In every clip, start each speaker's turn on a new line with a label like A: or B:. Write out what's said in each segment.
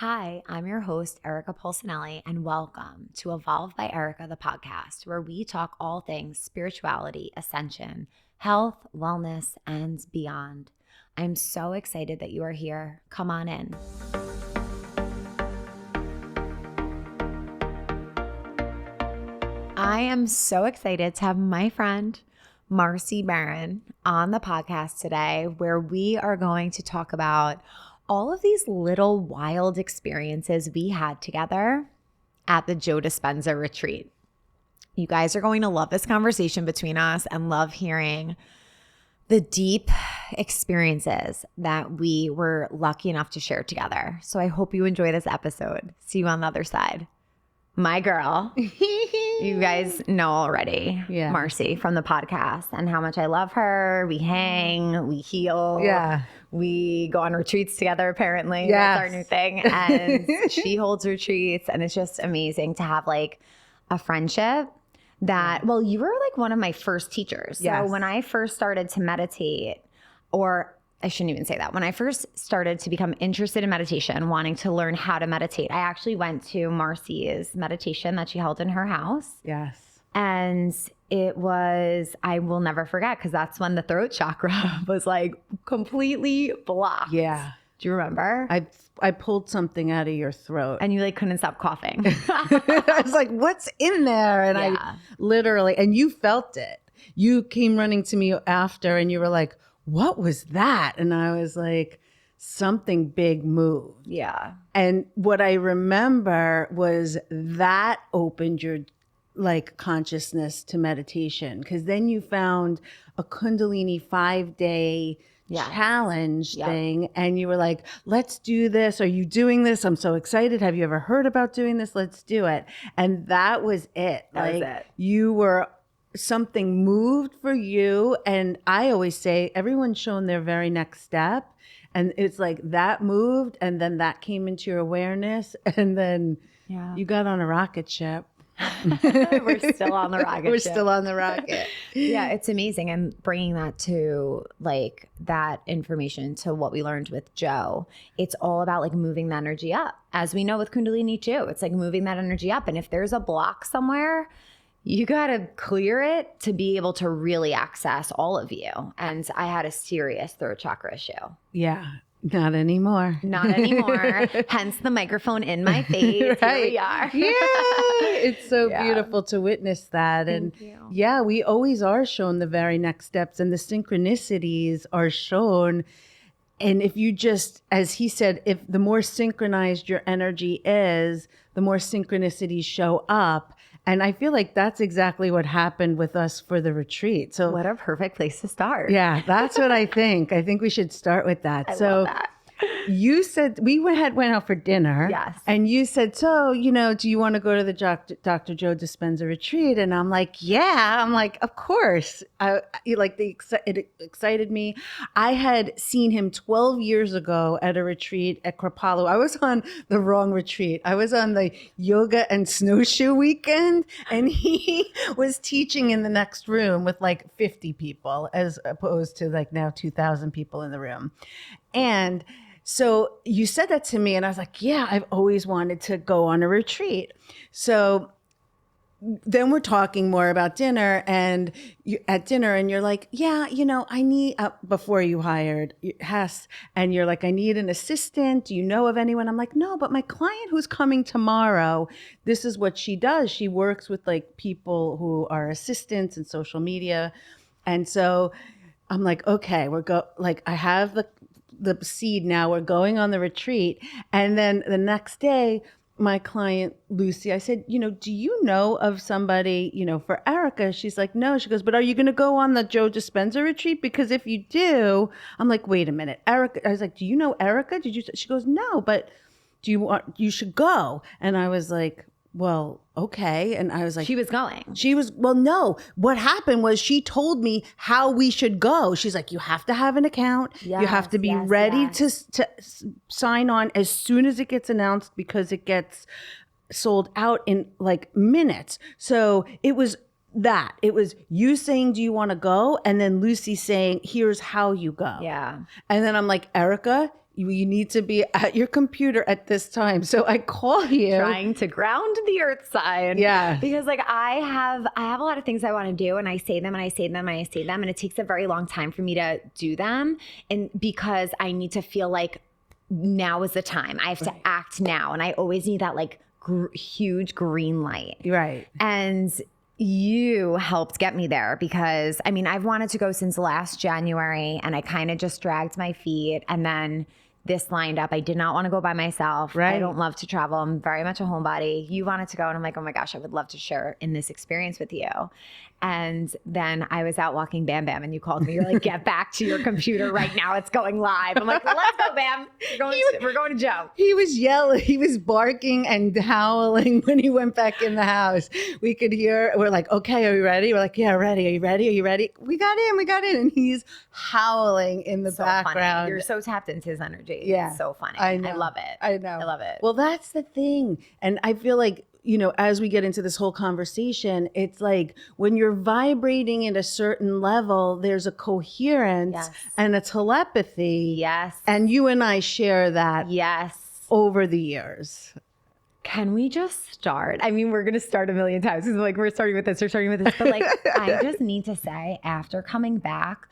A: Hi, I'm your host, Erica Polsinelli, and welcome to Evolve by Erica, the podcast, where we talk all things spirituality, ascension, health, wellness, and beyond. I'm so excited that you are here. Come on in. I am so excited to have my friend, Marci Baron, on the podcast today, where we are going to talk about all of these little wild experiences we had together at the Joe Dispenza retreat. You guys are going to love this conversation between us and love hearing the deep experiences that we were lucky enough to share together. So I hope you enjoy this episode. See you on the other side. My girl, you guys know already, Marci from the podcast and how much I love her. We hang, we heal.
B: Yeah.
A: We go on retreats together, apparently. Yes. That's our new thing. And she holds retreats. And it's just amazing to have like a friendship that, well, you were like one of my first teachers.
B: Yes.
A: So when I first started to meditate, or I shouldn't even say that. When I first started to become interested in meditation, wanting to learn how to meditate, I actually went to Marci's meditation that she held in her house.
B: Yes.
A: And it was, I will never forget, because that's when the throat chakra was like completely blocked.
B: Yeah.
A: Do you remember?
B: I pulled something out of your throat.
A: And you like couldn't stop coughing.
B: I was like, what's in there? And I literally, and you felt it. You came running to me after and you were like, what was that? And I was like, something big moved.
A: Yeah.
B: And what I remember was that opened your like consciousness to meditation, because then you found a Kundalini 5-day challenge thing, and you were like, let's do this. Are you doing this? I'm so excited. Have you ever heard about doing this? Let's do it. And that was it.
A: That was it.
B: You were, something moved for you. And I always say everyone's shown their very next step. And it's like that moved, and then that came into your awareness, and then you got on a rocket ship.
A: We're still on the rocket.
B: We're still on the rocket.
A: Yeah, it's amazing. And bringing that to like that information to what we learned with Joe, it's all about like moving the energy up. As we know with Kundalini too, it's like moving that energy up. And if there's a block somewhere, you got to clear it to be able to really access all of you. And I had a serious throat chakra issue.
B: Yeah. Not anymore.
A: Not anymore. Hence the microphone in my face.
B: Right.
A: Here we are.
B: Yeah. It's so beautiful to witness that.
A: Thank you.
B: Yeah, we always are shown the very next steps, and the synchronicities are shown. And if you just, as he said, if the more synchronized your energy is, the more synchronicities show up. And I feel like that's exactly what happened with us for the retreat. So
A: what a perfect place to start.
B: Yeah, that's what I think. I think we should start with that.
A: I love that.
B: You said we went out for dinner.
A: Yes.
B: And you said, so, do you want to go to the Dr. Joe Dispenza retreat? And I'm like, yeah. I'm like, of course. It excited me. I had seen him 12 years ago at a retreat at Kripalu. I was on the wrong retreat. I was on the yoga and snowshoe weekend, and he was teaching in the next room with like 50 people, as opposed to like now 2,000 people in the room. And so you said that to me, and I was like, yeah, I've always wanted to go on a retreat. So then we're talking more about dinner, and you're like, yeah, I need, before you hired Hess, and you're like, I need an assistant. Do you know of anyone? I'm like, no, but my client who's coming tomorrow, this is what she does. She works with like people who are assistants in social media. And so I'm like, okay, I have the seed now, we're going on the retreat. And then the next day, my client, Lucy, I said, do you know of somebody, for Erica? She's like, no. She goes, but are you going to go on the Joe Dispenza retreat? Because if you do, I'm like, wait a minute, Erica. I was like, do you know Erica? She goes, no, but you should go. And I was like, well, okay. And I was like,
A: she was going.
B: Well, no. What happened was she told me how we should go. She's like, you have to have an account.
A: Yes,
B: you have to be ready to sign on as soon as it gets announced, because it gets sold out in like minutes. So it was you saying, do you want to go? And then Lucy saying, here's how you go.
A: Yeah.
B: And then I'm like, Erica, You need to be at your computer at this time. So I call you.
A: Trying to ground the earth sign.
B: Yeah.
A: Because like I have a lot of things I want to do, and I say them and I say them and I say them, and it takes a very long time for me to do them. And because I need to feel like now is the time. I have to act now. And I always need that like huge green light.
B: Right.
A: And you helped get me there, because I mean, I've wanted to go since last January, and I kind of just dragged my feet, and then this lined up. I did not want to go by myself.
B: Right.
A: I don't love to travel. I'm very much a homebody. You wanted to go, and I'm like, oh my gosh, I would love to share in this experience with you. And then I was out walking Bam Bam, and you called me. You're like, get back to your computer right now. It's going live. I'm like, let's go, Bam. We're going to Joe.
B: He was yelling. He was barking and howling when he went back in the house. We could hear, we're like, okay, are you ready? We're like, yeah, ready. Are you ready? Are you ready? We got in. And he's howling in the background.
A: Funny. You're so tapped into his energy.
B: Yeah.
A: It's so funny.
B: I know.
A: I love it.
B: I know.
A: I love it.
B: Well, that's the thing. And I feel like, you know, as we get into this whole conversation, it's like when you're vibrating at a certain level, there's a coherence and a telepathy.
A: Yes.
B: And you and I share that over the years.
A: Can we just start? I mean, we're going to start a million times. It's like, we're starting with this, but like, I just need to say, after coming back,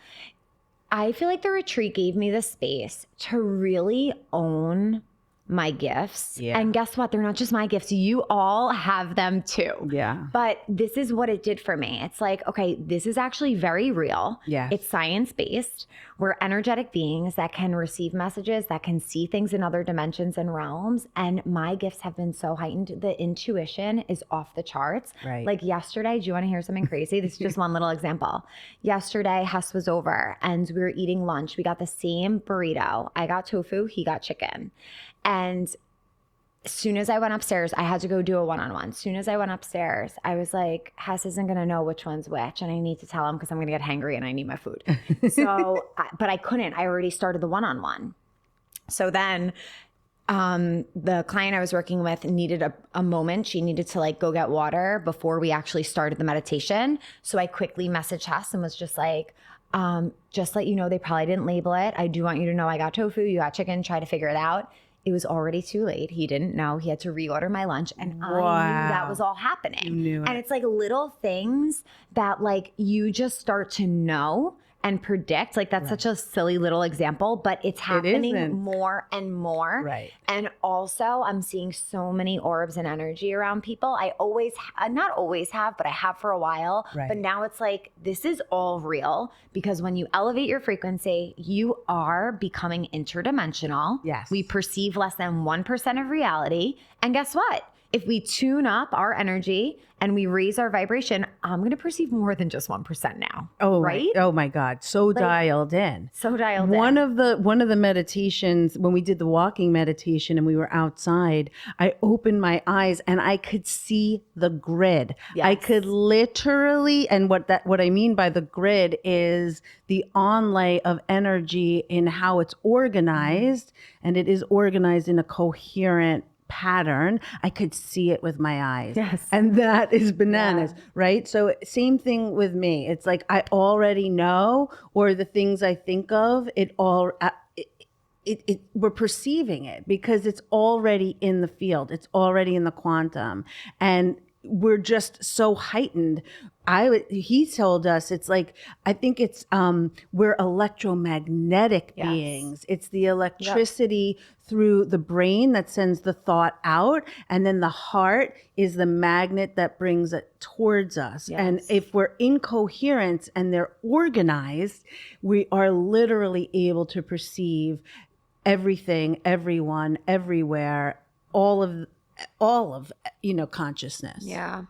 A: I feel like the retreat gave me the space to really own my gifts. Yeah. And guess what? They're not just my gifts. You all have them too.
B: Yeah.
A: But this is what it did for me. It's like, okay, this is actually very real.
B: Yeah.
A: It's science-based. We're energetic beings that can receive messages, that can see things in other dimensions and realms. And my gifts have been so heightened. The intuition is off the charts.
B: Right.
A: Like yesterday, do you want to hear something crazy? This is just one little example. Yesterday, Hess was over and we were eating lunch. We got the same burrito. I got tofu, he got chicken. And as soon as I went upstairs, I had to go do a one-on-one. As soon as I went upstairs, I was like, Hess isn't going to know which one's which. And I need to tell him because I'm going to get hangry and I need my food. So, but I couldn't. I already started the one-on-one. So then the client I was working with needed a moment. She needed to like go get water before we actually started the meditation. So I quickly messaged Hess and was just like, just let you know, they probably didn't label it. I do want you to know I got tofu, you got chicken, try to figure it out. It was already too late. He didn't know. He had to reorder my lunch. And I knew that was all happening.
B: You knew it.
A: And it's like little things that like you just start to know and predict. Like that's such a silly little example, but it's happening more and more.
B: Right.
A: And also I'm seeing so many orbs and energy around people. I always, not always have, but I have for a while.
B: Right.
A: But now it's like, this is all real, because when you elevate your frequency, you are becoming interdimensional.
B: Yes.
A: We perceive less than 1% of reality. And guess what? If we tune up our energy and we raise our vibration, I'm going to perceive more than just 1% now.
B: Oh,
A: right?
B: Oh my God. So like, dialed in.
A: So dialed
B: one
A: in.
B: One of the meditations, when we did the walking meditation and we were outside, I opened my eyes and I could see the grid. Yes. I could literally, and what I mean by the grid is the onlay of energy in how it's organized, and it is organized in a coherent pattern. I could see it with my eyes.
A: Yes.
B: And that is bananas, right? So same thing with me. It's like I already know, or the things I think of, we're perceiving it because it's already in the field. It's already in the quantum. And we're just so heightened. He told us it's like, I think it's we're electromagnetic beings. It's the electricity through the brain that sends the thought out, and then the heart is the magnet that brings it towards us. Yes. And if we're in coherence and they're organized, we are literally able to perceive everything, everyone, everywhere, all of consciousness.
A: Yeah.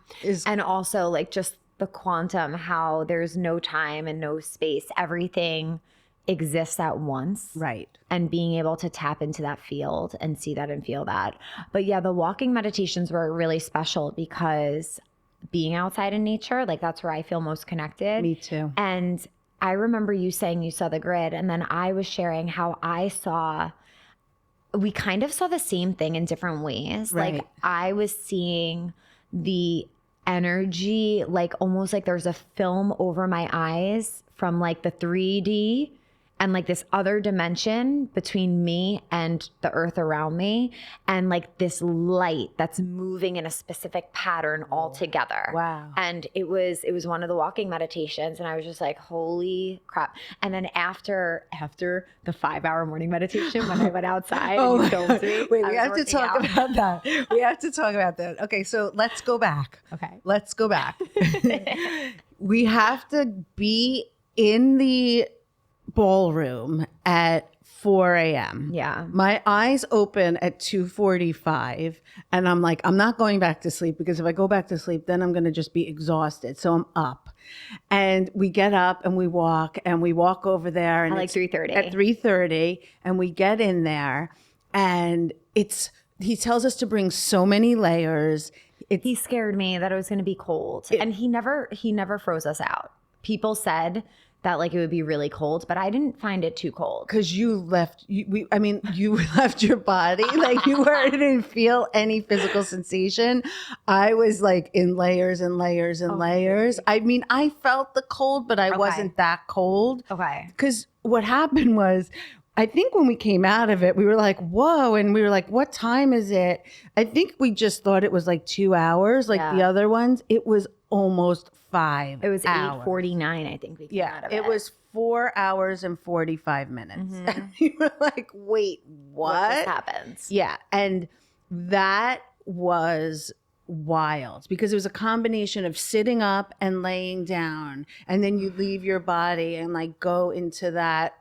A: And also like just the quantum, how there's no time and no space. Everything exists at once.
B: Right.
A: And being able to tap into that field and see that and feel that. But yeah, the walking meditations were really special because being outside in nature, like that's where I feel most connected.
B: Me too.
A: And I remember you saying you saw the grid, and then I was sharing how we kind of saw the same thing in different ways.
B: Right.
A: Like I was seeing the energy, like almost like there's a film over my eyes from like the 3D. and like this other dimension between me and the earth around me, and like this light that's moving in a specific pattern all together.
B: Wow.
A: And it was one of the walking meditations, and I was just like, holy crap. And then after the 5-hour morning meditation, when I went outside and you filmed me,
B: wait, we have to talk about that. We have to talk about that. Okay, so let's go back.
A: Okay.
B: Let's go back. We have to be in the ballroom at 4 a.m.
A: Yeah.
B: My eyes open at 2:45 and I'm like, I'm not going back to sleep, because if I go back to sleep, then I'm going to just be exhausted. So I'm up. And we get up and we walk over there. And
A: at like 3:30.
B: At 3:30, and we get in there, and he tells us to bring so many layers.
A: He scared me that it was going to be cold, and he never froze us out. People said that like it would be really cold, but I didn't find it too cold.
B: Because you left your body. Like you didn't feel any physical sensation. I was like in layers and layers and layers. I mean, I felt the cold, but I wasn't that cold.
A: Okay.
B: Because what happened was, I think when we came out of it, we were like, whoa. And we were like, what time is it? I think we just thought it was like 2 hours, like the other ones. It was almost 5
A: It was
B: hours.
A: 8:49, I think we came out of it.
B: It was 4 hours and 45 minutes. And you were like, wait, what
A: just happens?
B: Yeah. And that was wild, because it was a combination of sitting up and laying down, and then you leave your body and like go into that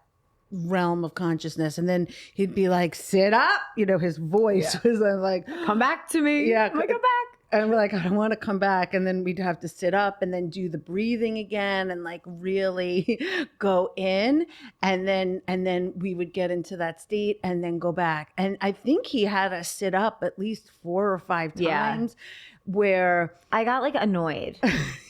B: realm of consciousness, and then he'd be like, sit up, his voice was like,
A: come back to me.
B: Yeah,
A: come back.
B: And we're like, I don't want to come back. And then we'd have to sit up and then do the breathing again and like really go in. And then we would get into that state and then go back. And I think he had us sit up at least 4 or 5 times. Where
A: I got like annoyed.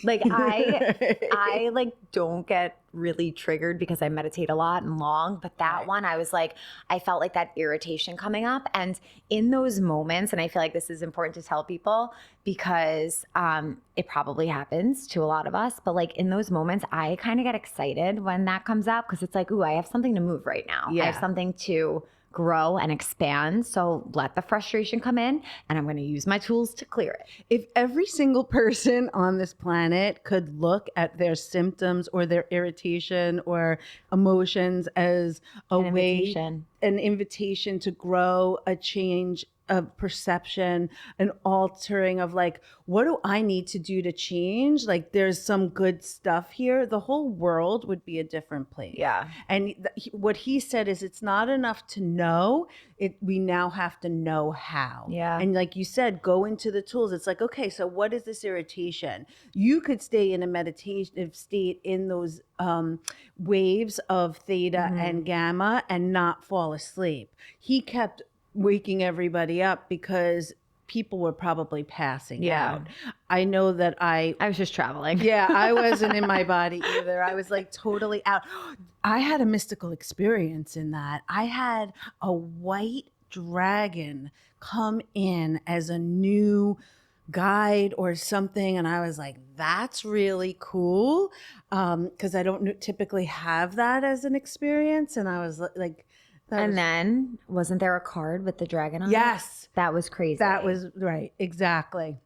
A: Like I like don't get really triggered because I meditate a lot and long, but that one I was like, I felt like that irritation coming up. And in those moments, and I feel like this is important to tell people, because it probably happens to a lot of us, but like in those moments, I kind of get excited when that comes up, because it's like, ooh, I have something to move right now. I have something to grow and expand. So let the frustration come in, and I'm going to use my tools to clear it.
B: If every single person on this planet could look at their symptoms or their irritation or emotions as an invitation to grow, a change of perception, an altering of like, what do I need to do to change? Like there's some good stuff here. The whole world would be a different place.
A: Yeah.
B: And what he said is, it's not enough to know it. We now have to know how.
A: Yeah.
B: And like you said, go into the tools. It's like, okay, so what is this irritation? You could stay in a meditative state in those waves of theta and gamma and not fall asleep. He kept waking everybody up because people were probably passing out. I know that I
A: was just traveling.
B: Yeah, I wasn't in my body either. I was like totally out. I had a mystical experience in that. I had a white dragon come in as a new guide or something, and I was like, that's really cool, because I don't typically have that as an experience. And I was like,
A: then wasn't there a card with the dragon on it?
B: Yes.
A: That was crazy.
B: That was right. Exactly.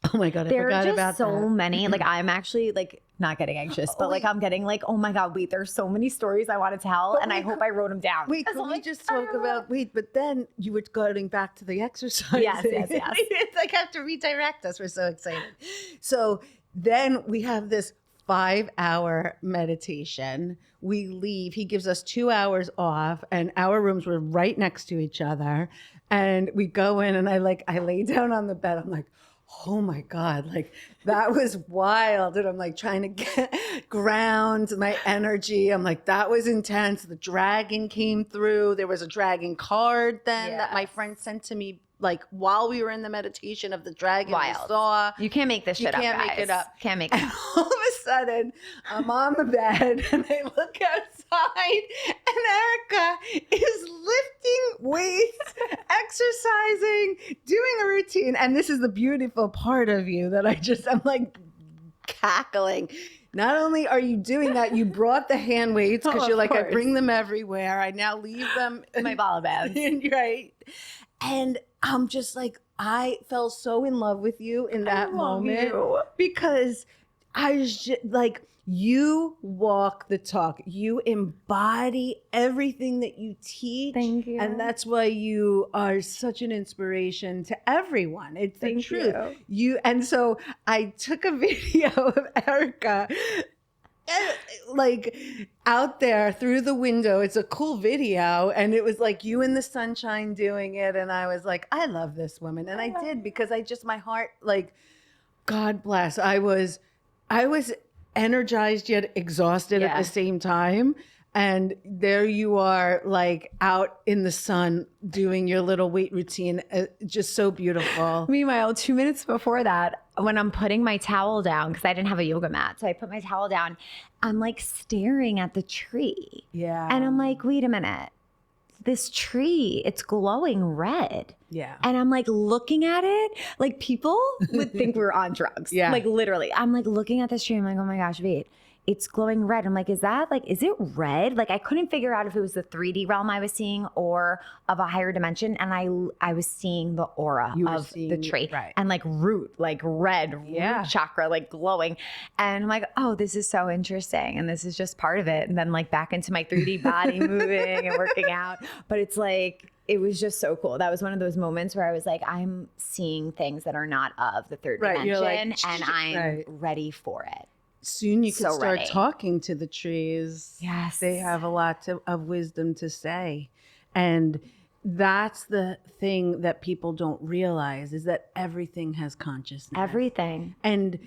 B: Oh my God. I forgot about that.
A: There are just so many. Like I'm actually like not getting anxious, but like I'm getting like, oh my God, wait, there's so many stories I want to tell. And I hope I wrote them down.
B: Wait, can we just talk about, but then you were going back to the exercise.
A: Yes.
B: It's like I have to redirect us. We're so excited. So then we have this 5-hour meditation. We leave. He gives us 2 hours off, and our rooms were right next to each other. And we go in, and I lay down on the bed. I'm like, oh my God, like that was wild. And I'm like trying to ground my energy. I'm like, that was intense. The dragon came through. There was a dragon card then that my friend sent to me, like while we were in the meditation of the dragon.
A: Wild.
B: I saw.
A: You can't make this shit up, guys.
B: You can't make it up.
A: Can't make it up.
B: All of a sudden, I'm on the bed and I look outside and Erica is lifting weights, exercising, doing a routine. And this is the beautiful part of you that I'm like cackling. Not only are you doing that, you brought the hand weights because you're like, I
A: course.
B: bring them everywhere. I now leave them
A: My ball bands.
B: right. And I'm just like, I fell so in love with you in that moment because I was just like, you walk the talk. You embody everything that you teach.
A: Thank you.
B: And that's why you are such an inspiration to everyone. It's the truth. And so I took a video of Erica like out there through the window. It's a cool video. And it was like you in the sunshine doing it. And I was like, I love this woman. And I did because my heart, like, God bless. I was energized yet exhausted at the same time. And there you are, like out in the sun doing your little weight routine. Just so beautiful.
A: Meanwhile, 2 minutes before that, when I'm putting my towel down, because I didn't have a yoga mat, so I put my towel down, I'm like staring at the tree.
B: Yeah.
A: And I'm like, wait a minute. This tree, it's glowing red.
B: Yeah.
A: And I'm like looking at it, like people would think we were on drugs.
B: Yeah.
A: Like literally, I'm like looking at this tree. I'm like, oh my gosh, wait, it's glowing red. I'm like, is it red? Like I couldn't figure out if it was the 3D realm I was seeing or of a higher dimension. And I was seeing the aura of the tree and like root, like red root chakra, like glowing. And I'm like, oh, this is so interesting. And this is just part of it. And then like back into my 3D body moving and working out. But it's like, it was just so cool. That was one of those moments where I was like, I'm seeing things that are not of the third dimension like, and I'm ready for it.
B: Soon you can start talking to the trees.
A: Yes.
B: They have a lot of wisdom to say. And that's the thing that people don't realize is that everything has consciousness.
A: Everything.
B: And,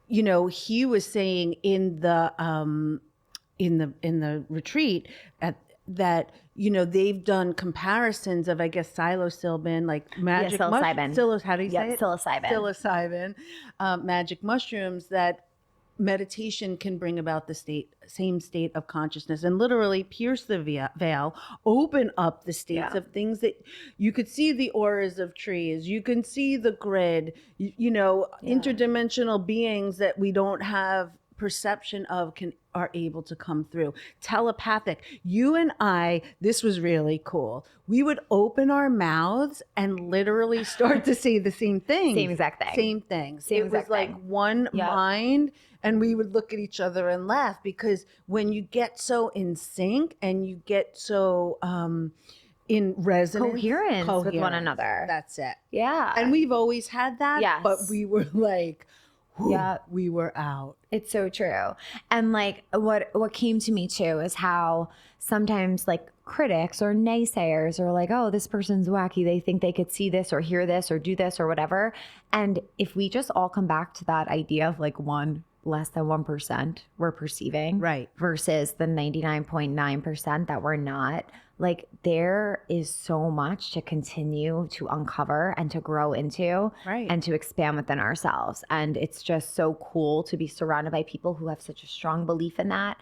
B: you know, he was saying in the retreat that, you know, they've done comparisons of, I guess, psilocybin, like magic
A: psilocybin.
B: How do you say it?
A: Psilocybin.
B: Magic mushrooms that meditation can bring about the same state of consciousness and literally pierce the veil, open up the states of things that you could see the auras of trees. You can see the grid, interdimensional beings that we don't have perception of are able to come through. Telepathic. You and I, this was really cool. We would open our mouths and literally start to say the same thing.
A: Same exact thing.
B: Same things. It was like one mind, and we would look at each other and laugh because when you get so in sync and you get so in resonance,
A: coherence with one another.
B: That's it.
A: Yeah.
B: And we've always had that.
A: Yes.
B: But we were like, we were out.
A: It's so true. And like what came to me too is how sometimes like critics or naysayers are like, oh, this person's wacky. They think they could see this or hear this or do this or whatever. And if we just all come back to that idea of like less than 1% we're perceiving versus the 99.9% that we're not, like there is so much to continue to uncover and to grow into and to expand within ourselves. And it's just so cool to be surrounded by people who have such a strong belief in that.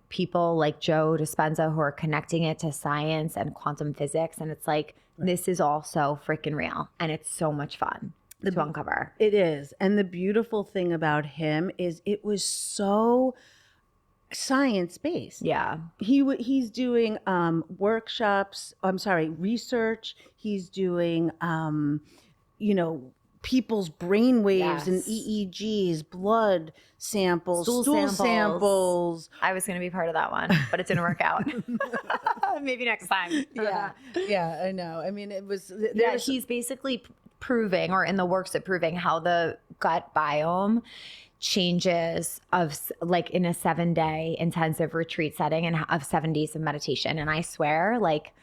A: People like Joe Dispenza who are connecting it to science and quantum physics. And it's like, this is all so freaking real. And it's so much fun to uncover.
B: It is. And the beautiful thing about him is it was so science-based.
A: Yeah.
B: He's doing research. He's doing, people's brain waves and EEGs, blood samples, stool samples.
A: I was going to be part of that one, but it didn't work out. Maybe next time.
B: Yeah, I know. I mean, it was...
A: he's basically proving or in the works of proving how the gut biome changes of like in a 7-day intensive retreat setting and of 7 days of meditation. And I swear, like,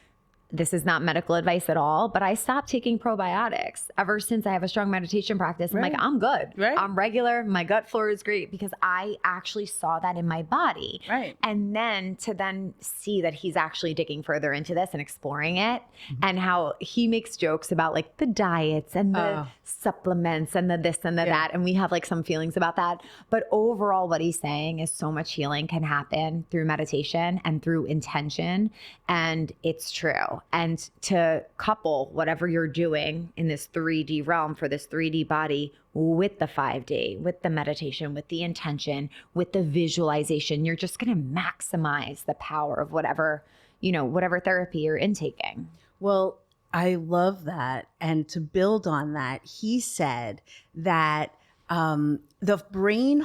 A: this is not medical advice at all, but I stopped taking probiotics ever since I have a strong meditation practice. I'm like, I'm good. I'm regular. My gut flora is great because I actually saw that in my body. And then to see that he's actually digging further into this and exploring it and how he makes jokes about like the diets and the supplements and the this and the that. And we have like some feelings about that. But overall, what he's saying is so much healing can happen through meditation and through intention. And it's true. you. And to couple whatever you're doing in this 3D realm for this 3D body with the 5D, with the meditation, with the intention, with the visualization, you're just going to maximize the power of whatever, whatever therapy you're intaking.
B: Well, I love that. And to build on that, he said that the brain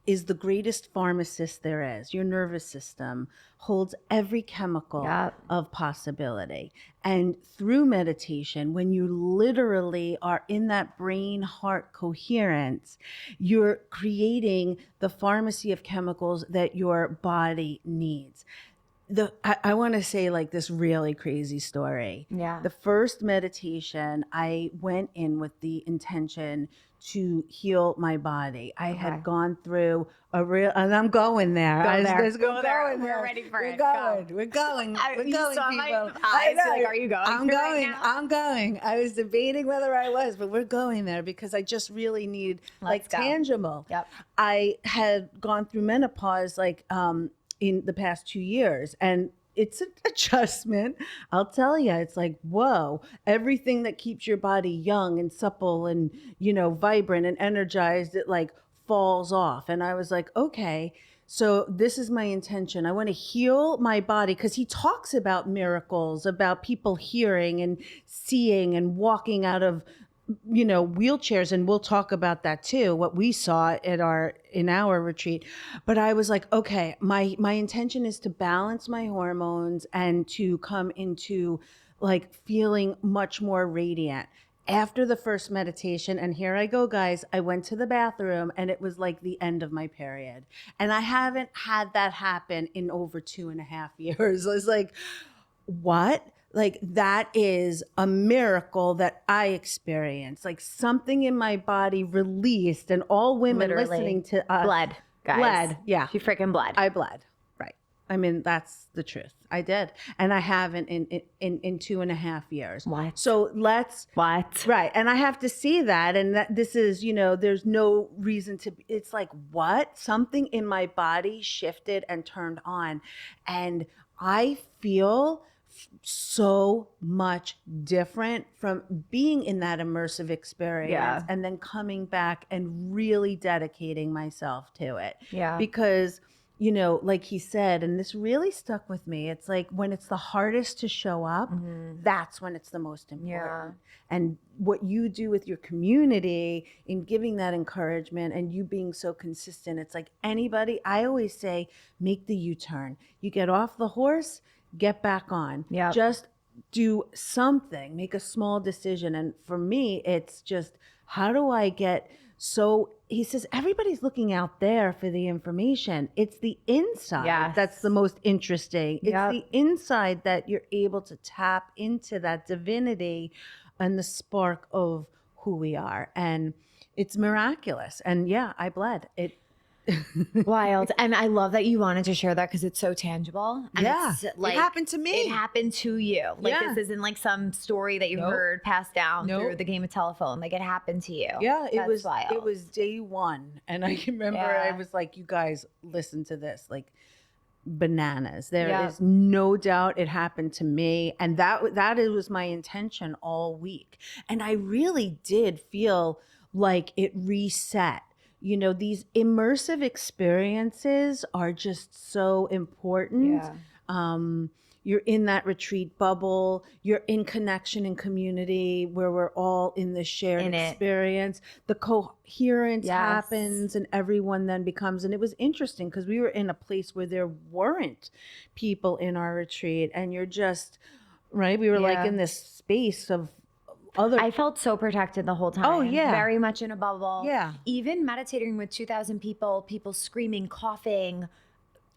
B: is the greatest pharmacist there is. Your nervous system holds every chemical of possibility. And through meditation, when you literally are in that brain-heart coherence, you're creating the pharmacy of chemicals that your body needs. I want to say like this really crazy story.
A: Yeah.
B: The first meditation, I went in with the intention to heal my body. I had gone through and I'm going there.
A: We're ready for it.
B: We're going,
A: people.
B: I know.
A: Like, are you going?
B: I'm going. I was debating whether I was, but we're going there because I just really need tangible.
A: Yep.
B: I had gone through menopause in the past 2 years, and it's an adjustment. I'll tell you, it's like, whoa, everything that keeps your body young and supple and, vibrant and energized, it like falls off. And I was like, okay, so this is my intention. I want to heal my body, because he talks about miracles, about people hearing and seeing and walking out of wheelchairs, and we'll talk about that too, what we saw in our retreat. But I was like, okay, my intention is to balance my hormones and to come into like feeling much more radiant. After the first meditation, and here I go, guys, I went to the bathroom and it was like the end of my period. And I haven't had that happen in over 2.5 years. I was like, what? Like, that is a miracle that I experienced. Like, something in my body released, and all women listening to us.
A: Bled, guys.
B: Bled, yeah.
A: She freaking bled.
B: I bled, right. I mean, that's the truth. I did. And I haven't in 2.5 years.
A: What?
B: So
A: What?
B: Right. And I have to see that. And that this is, there's no reason to, it's like, what? Something in my body shifted and turned on. And I feel so much different from being in that immersive experience and then coming back and really dedicating myself to it.
A: Yeah.
B: Because, like he said, and this really stuck with me, it's like when it's the hardest to show up, that's when it's the most important.
A: Yeah.
B: And what you do with your community in giving that encouragement and you being so consistent, it's like anybody, I always say, make the U-turn. You get off the horse, get back on.
A: Yeah.
B: Just do something, make a small decision. And for me, it's just, how do I get he says, everybody's looking out there for the information. It's the inside that's the most interesting. It's the inside that you're able to tap into that divinity and the spark of who we are. And it's miraculous. And I bled.
A: Wild. And I love that you wanted to share that because it's so tangible. And it's like,
B: it happened to me.
A: It happened to you. Like this isn't like some story that you heard passed down through the game of telephone. Like it happened to you.
B: Yeah,
A: That's wild.
B: It was day one. And I remember I was like, you guys listen to this. Like bananas. There is no doubt it happened to me. And that was my intention all week. And I really did feel like it reset. These immersive experiences are just so important. Yeah. You're in that retreat bubble. You're in connection and community where we're all in the shared experience. The coherence happens and everyone then becomes, and it was interesting because we were in a place where there weren't people in our retreat, and you're just, right? We were like in this space of I
A: felt so protected the whole time.
B: Oh, yeah.
A: Very much in a bubble.
B: Yeah.
A: Even meditating with 2,000 people screaming, coughing,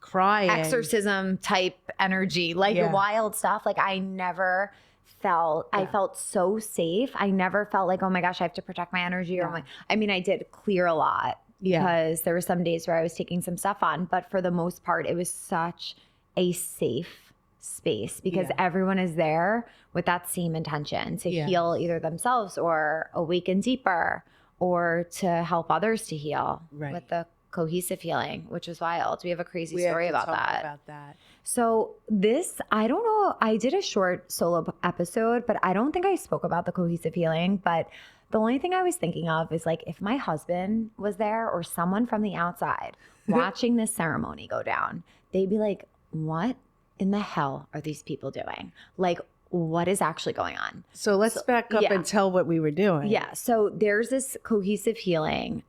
B: crying,
A: exorcism type energy, like wild stuff. Like I never felt, I felt so safe. I never felt like, oh my gosh, I have to protect my energy. Or I mean, I did clear a lot because there were some days where I was taking some stuff on, but for the most part, it was such a safe space because everyone is there with that same intention to heal either themselves or awaken deeper or to help others to heal with the cohesive healing, which is wild. We have a crazy story about that. So this, I don't know, I did a short solo episode, but I don't think I spoke about the cohesive healing. But the only thing I was thinking of is like if my husband was there or someone from the outside watching this ceremony go down, they'd be like, what in the hell are these people doing? Like, what is actually going on?
B: So let's back up and tell what we were doing.
A: Yeah. So there's this cohesive healing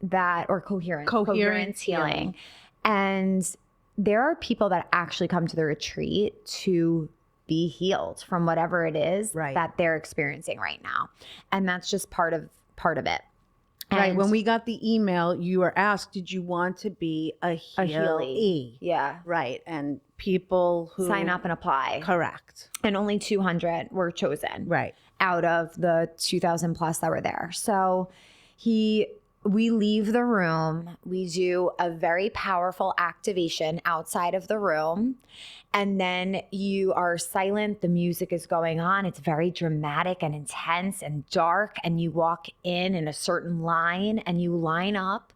A: or coherence healing. And there are people that actually come to the retreat to be healed from whatever it is that they're experiencing right now. And that's just part of it.
B: Right.
A: And
B: when we got the email, you were asked, did you want to be a healee?
A: Yeah.
B: Right. And people who
A: sign up and apply.
B: Correct.
A: And only 200 were chosen.
B: Right.
A: Out of the 2,000 plus that were there. So we leave the room, we do a very powerful activation outside of the room, and then you are silent, the music is going on, it's very dramatic and intense and dark, and you walk in a certain line and you line up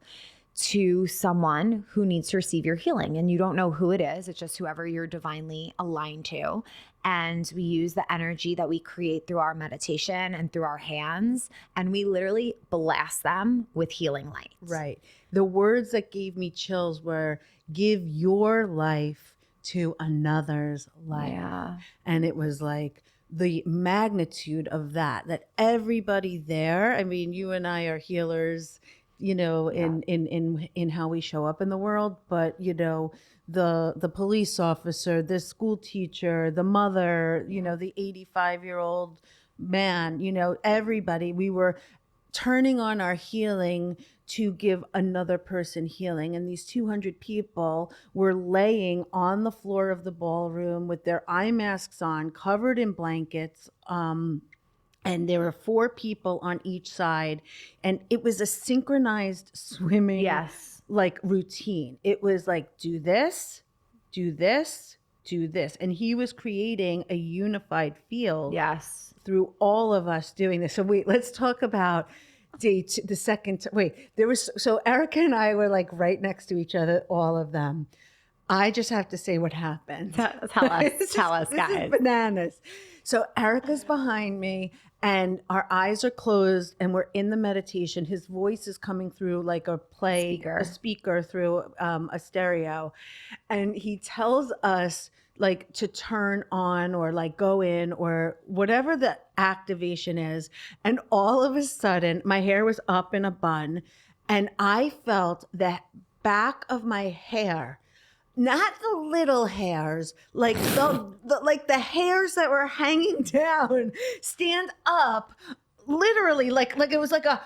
A: to someone who needs to receive your healing, and you don't know who it is, it's just whoever you're divinely aligned to. And we use the energy that we create through our meditation and through our hands, and we literally blast them with healing light.
B: Right. The words that gave me chills were, give your life to another's life.
A: Yeah.
B: And it was like the magnitude of that everybody there, I mean, you and I are healers, you know, in how we show up in the world, but you know, the police officer, the school teacher, the mother, you know, the 85-year-old man, you know, everybody, we were turning on our healing to give another person healing. And these 200 people were laying on the floor of the ballroom with their eye masks on, covered in blankets. And there were 4 people on each side. And it was a synchronized swimming like routine. It was like, do this, do this, do this. And he was creating a unified field through all of us doing this. So let's talk about so Erica and I were like right next to each other, all of them. I just have to say what happened.
A: Tell us, guys.
B: This is bananas. So Erica's behind me and our eyes are closed and we're in the meditation. His voice is coming through like a speaker through a stereo. And he tells us like to turn on or like go in or whatever the activation is. And all of a sudden my hair was up in a bun and I felt the back of my hair, not the little hairs, like the hairs that were hanging down, stand up, literally like it was like a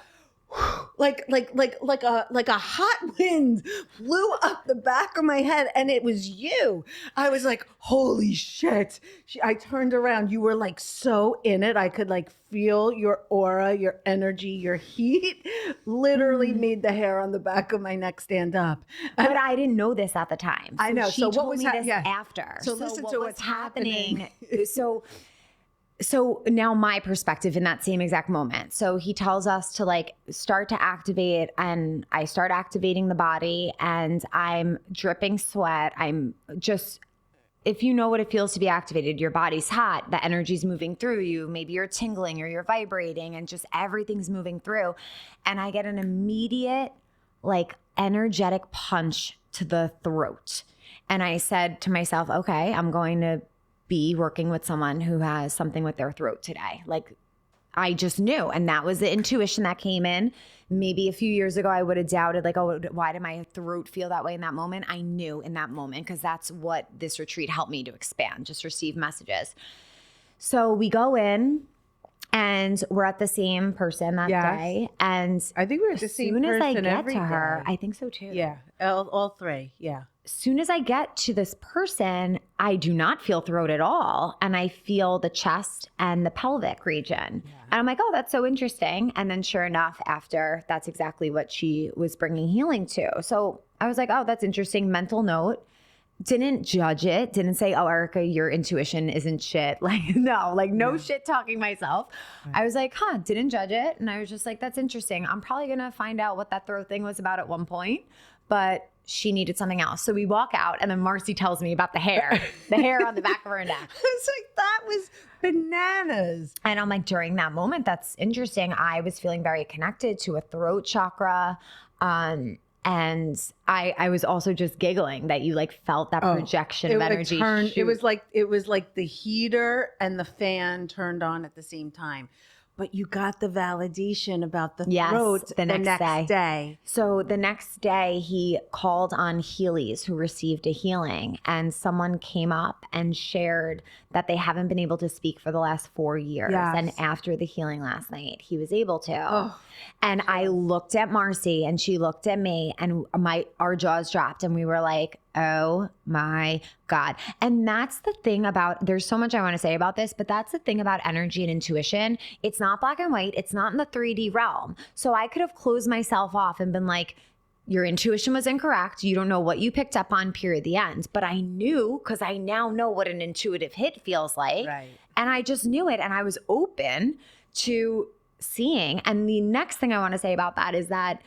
B: hot wind blew up the back of my head, and it was you. I was like, holy shit. I turned around. You were like so in it. I could like feel your aura, your energy, your heat literally made the hair on the back of my neck stand up.
A: But I didn't know this at the time.
B: I know.
A: She told me this after.
B: So listen to what's happening.
A: So now my perspective in that same exact moment. So he tells us to like start to activate, and I start activating the body and I'm dripping sweat. I'm just, if you know what it feels to be activated, your body's hot, the energy's moving through you. Maybe you're tingling or you're vibrating and just everything's moving through. And I get an immediate like energetic punch to the throat. And I said to myself, okay, I'm going to be working with someone who has something with their throat today. Like I just knew. And that was the intuition that came in. Maybe a few years ago, I would have doubted like, oh, why did my throat feel that way in that moment? I knew in that moment because that's what this retreat helped me to expand, just receive messages. So we go in and we're at the same person that day. And
B: I think we're at the same person
A: every day. As soon as I get to her, I think so too.
B: Yeah, all 3, yeah.
A: Soon as I get to this person, I do not feel throat at all. And I feel the chest and the pelvic region. Yeah. And I'm like, oh, that's so interesting. And then sure enough, after, that's exactly what she was bringing healing to. So I was like, oh, that's interesting. Mental note. didn't judge it, didn't say, oh, Erica, your intuition isn't shit. Like, no shit talking myself. Right. I was like, didn't judge it. And I was just like, that's interesting. I'm probably going to find out what that throat thing was about at one point, but she needed something else. So we walk out and then Marci tells me about the hair on the back of her neck.
B: It's like, that was bananas.
A: And I'm like, during that moment, that's interesting. I was feeling very connected to a throat chakra. And I was also just giggling that you like felt that projection of energy.
B: It was like the heater and the fan turned on at the same time. But you got the validation about the throat the next day.
A: So the next day he called on Heelys who received a healing, and someone came up and shared that they haven't been able to speak for the last 4 years. Yes. And after the healing last night, he was able to. Oh. And I looked at Marci and she looked at me and our jaws dropped and we were like, oh my God. And that's the thing about, there's so much I want to say about this, but that's the thing about energy and intuition. It's not black and white. It's not in the 3D realm. So I could have closed myself off and been like, your intuition was incorrect. You don't know what you picked up on, period, the end. But I knew, because I now know what an intuitive hit feels like. Right. And I just knew it. And I was open to seeing. And the next thing I want to say about that is that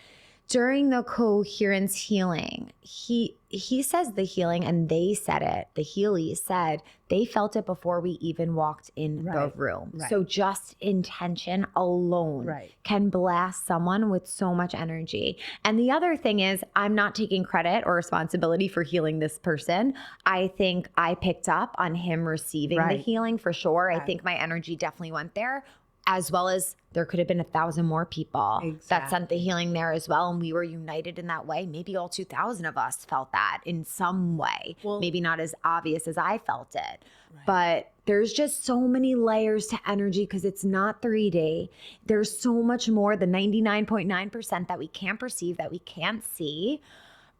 A: during the coherence healing, he says the healing, and they said it. The Heelys said they felt it before we even walked in the room. Right. So just intention alone can blast someone with so much energy. And the other thing is, I'm not taking credit or responsibility for healing this person. I think I picked up on him receiving the healing for sure. Right. I think my energy definitely went there, as well as there could have been 1,000 more people that sent the healing there as well. And we were united in that way. Maybe all 2,000 of us felt that in some way. Well, maybe not as obvious as I felt it. Right. But there's just so many layers to energy because it's not 3D. There's so much more, the 99.9% that we can't perceive, that we can't see.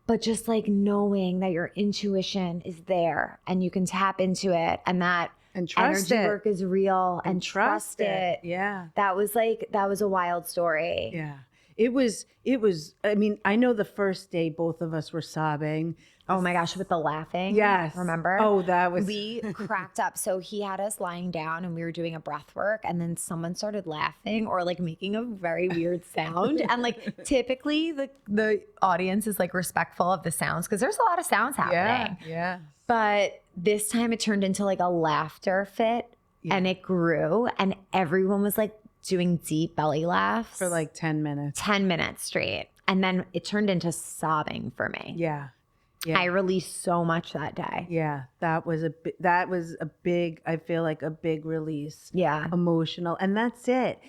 A: But just like knowing that your intuition is there and you can tap into it, and that energy work is real, and trust it. Yeah. That was a wild story.
B: Yeah. It was, I mean, I know the first day both of us were sobbing.
A: Oh my gosh, with the laughing.
B: Yes.
A: Remember?
B: Oh,
A: we cracked up. So he had us lying down and we were doing a breath work, and then someone started laughing or like making a very weird sound. And like typically the audience is like respectful of the sounds because there's a lot of sounds happening.
B: Yeah.
A: But this time it turned into like a laughter fit, and it grew, and everyone was like doing deep belly laughs.
B: For like 10 minutes.
A: 10 minutes straight. And then it turned into sobbing for me.
B: Yeah.
A: I released so much that day.
B: Yeah. That was a big, I feel like a big release.
A: Yeah.
B: Emotional. And that's it.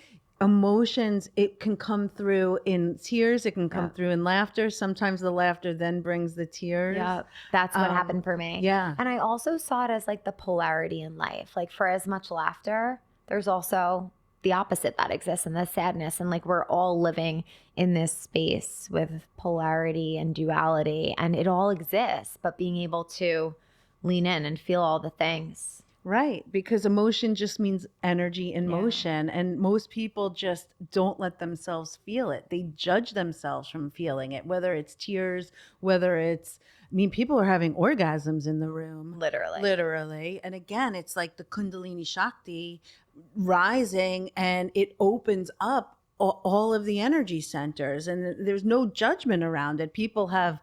B: Emotions, it can come through in tears. It can come through in laughter. Sometimes the laughter then brings the tears.
A: Yeah, that's what happened for me.
B: Yeah.
A: And I also saw it as like the polarity in life. Like for as much laughter, there's also the opposite that exists, and the sadness. And like we're all living in this space with polarity and duality, and it all exists, but being able to lean in and feel all the things.
B: Right, because emotion just means energy in motion, and most people just don't let themselves feel it. They judge themselves from feeling it, whether it's tears, whether it's, I mean, people are having orgasms in the room. Literally. And again, it's like the Kundalini Shakti rising, and it opens up all of the energy centers, and there's no judgment around it. People have,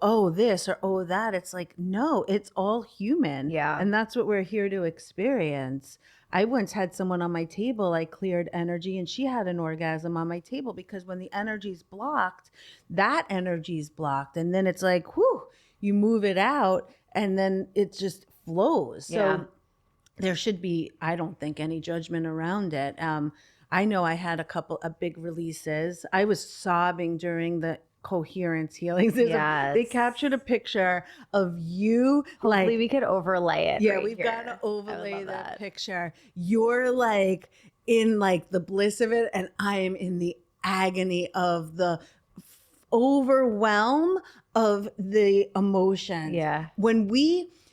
B: oh, this or oh, that. It's like, no, it's all human.
A: Yeah.
B: And that's what we're here to experience. I once had someone on my table, I cleared energy, and she had an orgasm on my table, because when the energy's blocked, that energy's blocked. And then it's like, whew, you move it out, and then it just flows. So there should be, I don't think, any judgment around it. I know I had a big releases. I was sobbing during the coherence healings. They captured a picture of you.
A: Hopefully we could overlay it.
B: Yeah, we've got to overlay that picture. You're like in like the bliss of it, and I am in the agony of the overwhelm of the emotion.
A: Yeah.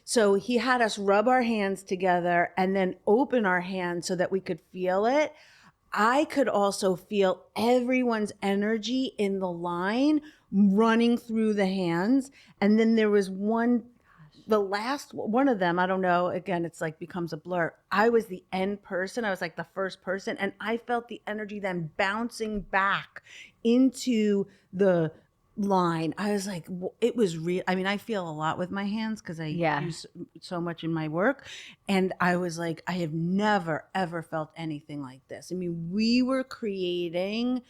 B: So he had us rub our hands together and then open our hands so that we could feel it. I could also feel everyone's energy in the line running through the hands. And then there was one the last one of them, I don't know, again, it's like becomes a blur. I was the end person. I was like the first person. And I felt the energy then bouncing back into the line. I was like, it was real. I mean, I feel a lot with my hands because I use so much in my work. And I was like, I have never, ever felt anything like this. I mean, we were creating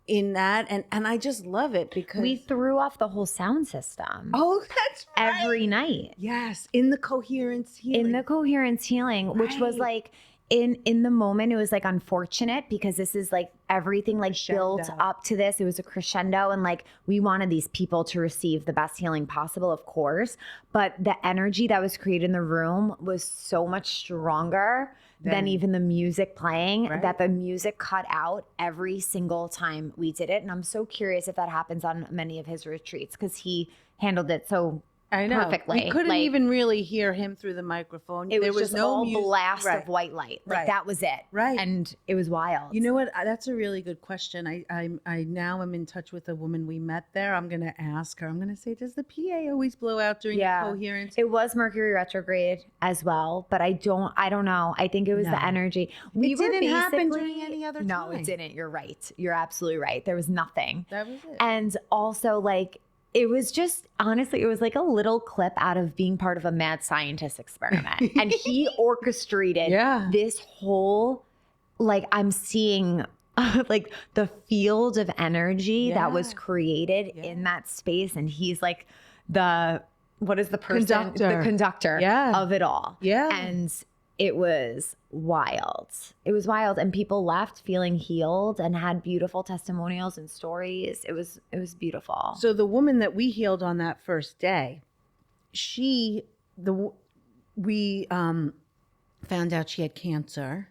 B: in that, and I just love it because
A: we threw off the whole sound system.
B: Oh, that's right.
A: Every night.
B: Yes, in the coherence healing.
A: In the coherence healing, which was like in the moment, it was like unfortunate because this is like everything like built up to this. It was a crescendo, and like we wanted these people to receive the best healing possible, of course. But the energy that was created in the room was so much stronger than even the music playing, that the music cut out every single time we did it. And I'm so curious if that happens on many of his retreats because he handled it so perfectly.
B: We couldn't even really hear him through the microphone.
A: There was
B: just
A: no all blast of white light. Like that was it.
B: Right.
A: And it was wild.
B: You know what? That's a really good question. I now am in touch with a woman we met there. I'm going to ask her. I'm going to say, does the PA always blow out during the coherence?
A: It was Mercury retrograde as well, but I don't know. I think it was the energy.
B: It didn't happen during any other time.
A: No, it didn't. You're right. You're absolutely right. There was nothing.
B: That was it.
A: And also like, it was just, honestly, it was like a little clip out of being part of a mad scientist experiment. And he orchestrated this whole, like, I'm seeing like the field of energy that was created in that space. And he's like what is the person? The conductor of it all. Yeah. And it was wild. It was wild. And people left feeling healed and had beautiful testimonials and stories. It was beautiful.
B: So the woman that we healed on that first day, we found out she had cancer,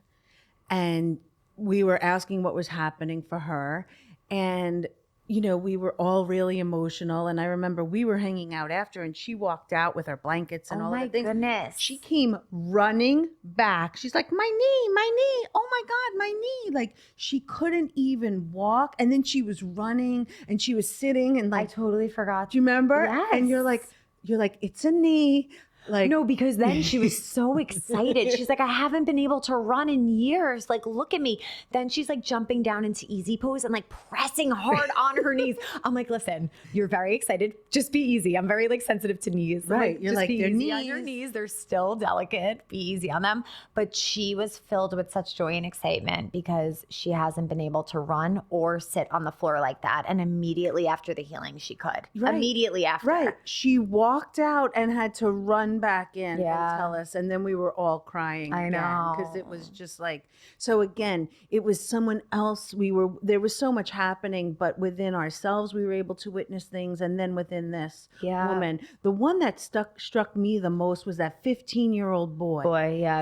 B: and we were asking what was happening for her. And you know, we were all really emotional. And I remember we were hanging out after, and she walked out with her blankets and all the things.
A: Oh my goodness.
B: She came running back. She's like, my knee. Oh my God, my knee. Like she couldn't even walk. And then she was running and she was sitting and like,
A: I totally forgot.
B: Do you remember?
A: Yes.
B: And you're like, it's a knee. Like,
A: no, because then she was so excited. She's like, I haven't been able to run in years. Like, look at me. Then she's like jumping down into easy pose and like pressing hard on her knees. I'm like, listen, you're very excited. Just be easy. I'm very like sensitive to knees.
B: Right. You're like,
A: be
B: their
A: easy
B: knees.
A: on your knees. They're still delicate. Be easy on them. But she was filled with such joy and excitement because she hasn't been able to run or sit on the floor like that. And immediately after the healing, she could.
B: Right.
A: Immediately after.
B: Right. She walked out and had to run back in and tell us, and then we were all crying.
A: I know,
B: because it was just like, so again, it was someone else. There was so much happening, but within ourselves we were able to witness things, and then within this woman, the one that struck me the most was that 15-year-old boy.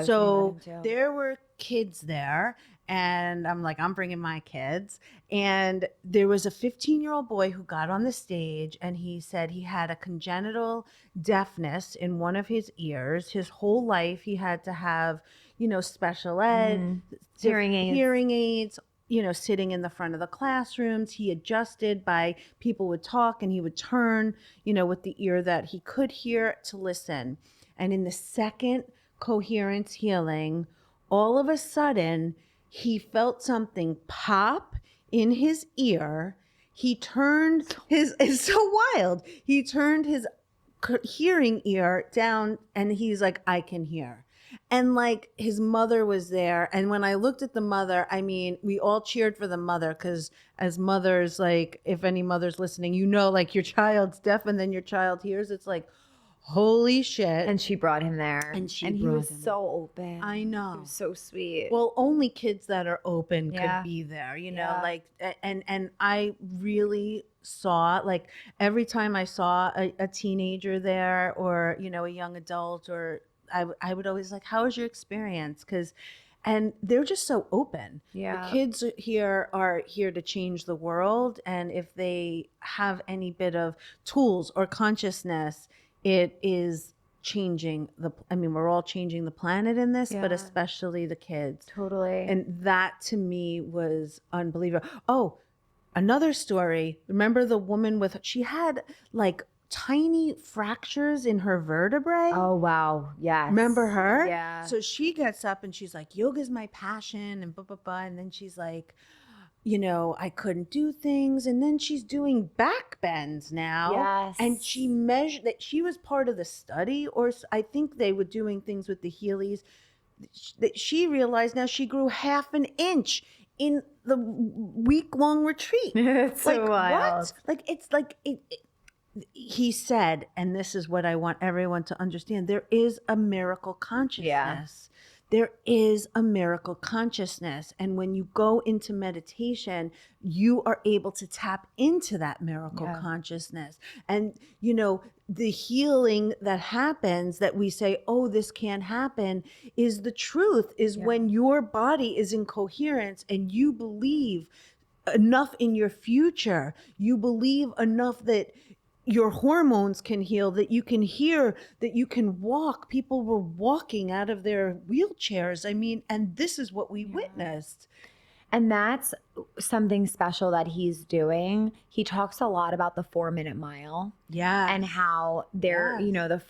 B: So there were kids there, and I'm like, I'm bringing my kids. And there was a 15-year-old boy who got on the stage, and he said he had a congenital deafness in one of his ears. His whole life he had to have, special ed, hearing aids, sitting in the front of the classrooms. He adjusted by people would talk and he would turn, with the ear that he could hear to listen. And in the second coherence healing, all of a sudden, he felt something pop in his ear. He turned it's so wild. He turned his hearing ear down, and he's like, I can hear. And like his mother was there. And when I looked at the mother, I mean, we all cheered for the mother, because as mothers, like if any mother's listening, like your child's deaf and then your child hears, it's like, holy shit.
A: And she brought him there. And he was so open.
B: I know.
A: He was so sweet.
B: Well, only kids that are open could be there, like, and I really saw, like, every time I saw a teenager there, or, a young adult, or I would always like, how was your experience? And they're just so open. Yeah. The kids here are here to change the world. And if they have any bit of tools or consciousness, it is changing we're all changing the planet in this, but especially the kids.
A: Totally.
B: And that to me was unbelievable. Oh, another story. Remember the woman she had like tiny fractures in her vertebrae.
A: Oh, wow. Yes.
B: Remember her?
A: Yeah.
B: So she gets up and she's like, yoga's my passion and blah, blah, blah. And then she's like, I couldn't do things. And then she's doing back bends now.
A: Yes.
B: And she measured that she was part of the study, or I think they were doing things with the Heelys. That she realized now she grew half an inch in the week-long retreat.
A: It's
B: like,
A: so wild.
B: what? Like, it's like, he said, and this is what I want everyone to understand, there is a miracle consciousness.
A: Yeah.
B: There is a miracle consciousness. And when you go into meditation, you are able to tap into that miracle consciousness. And, the healing that happens that we say, oh, this can't happen, is the truth, is when your body is in coherence and you believe enough in your future, you believe enough that your hormones can heal, that you can hear, that you can walk. People were walking out of their wheelchairs. I mean, and this is what we witnessed.
A: And that's something special that he's doing. He talks a lot about the 4-minute mile.
B: Yeah.
A: And how the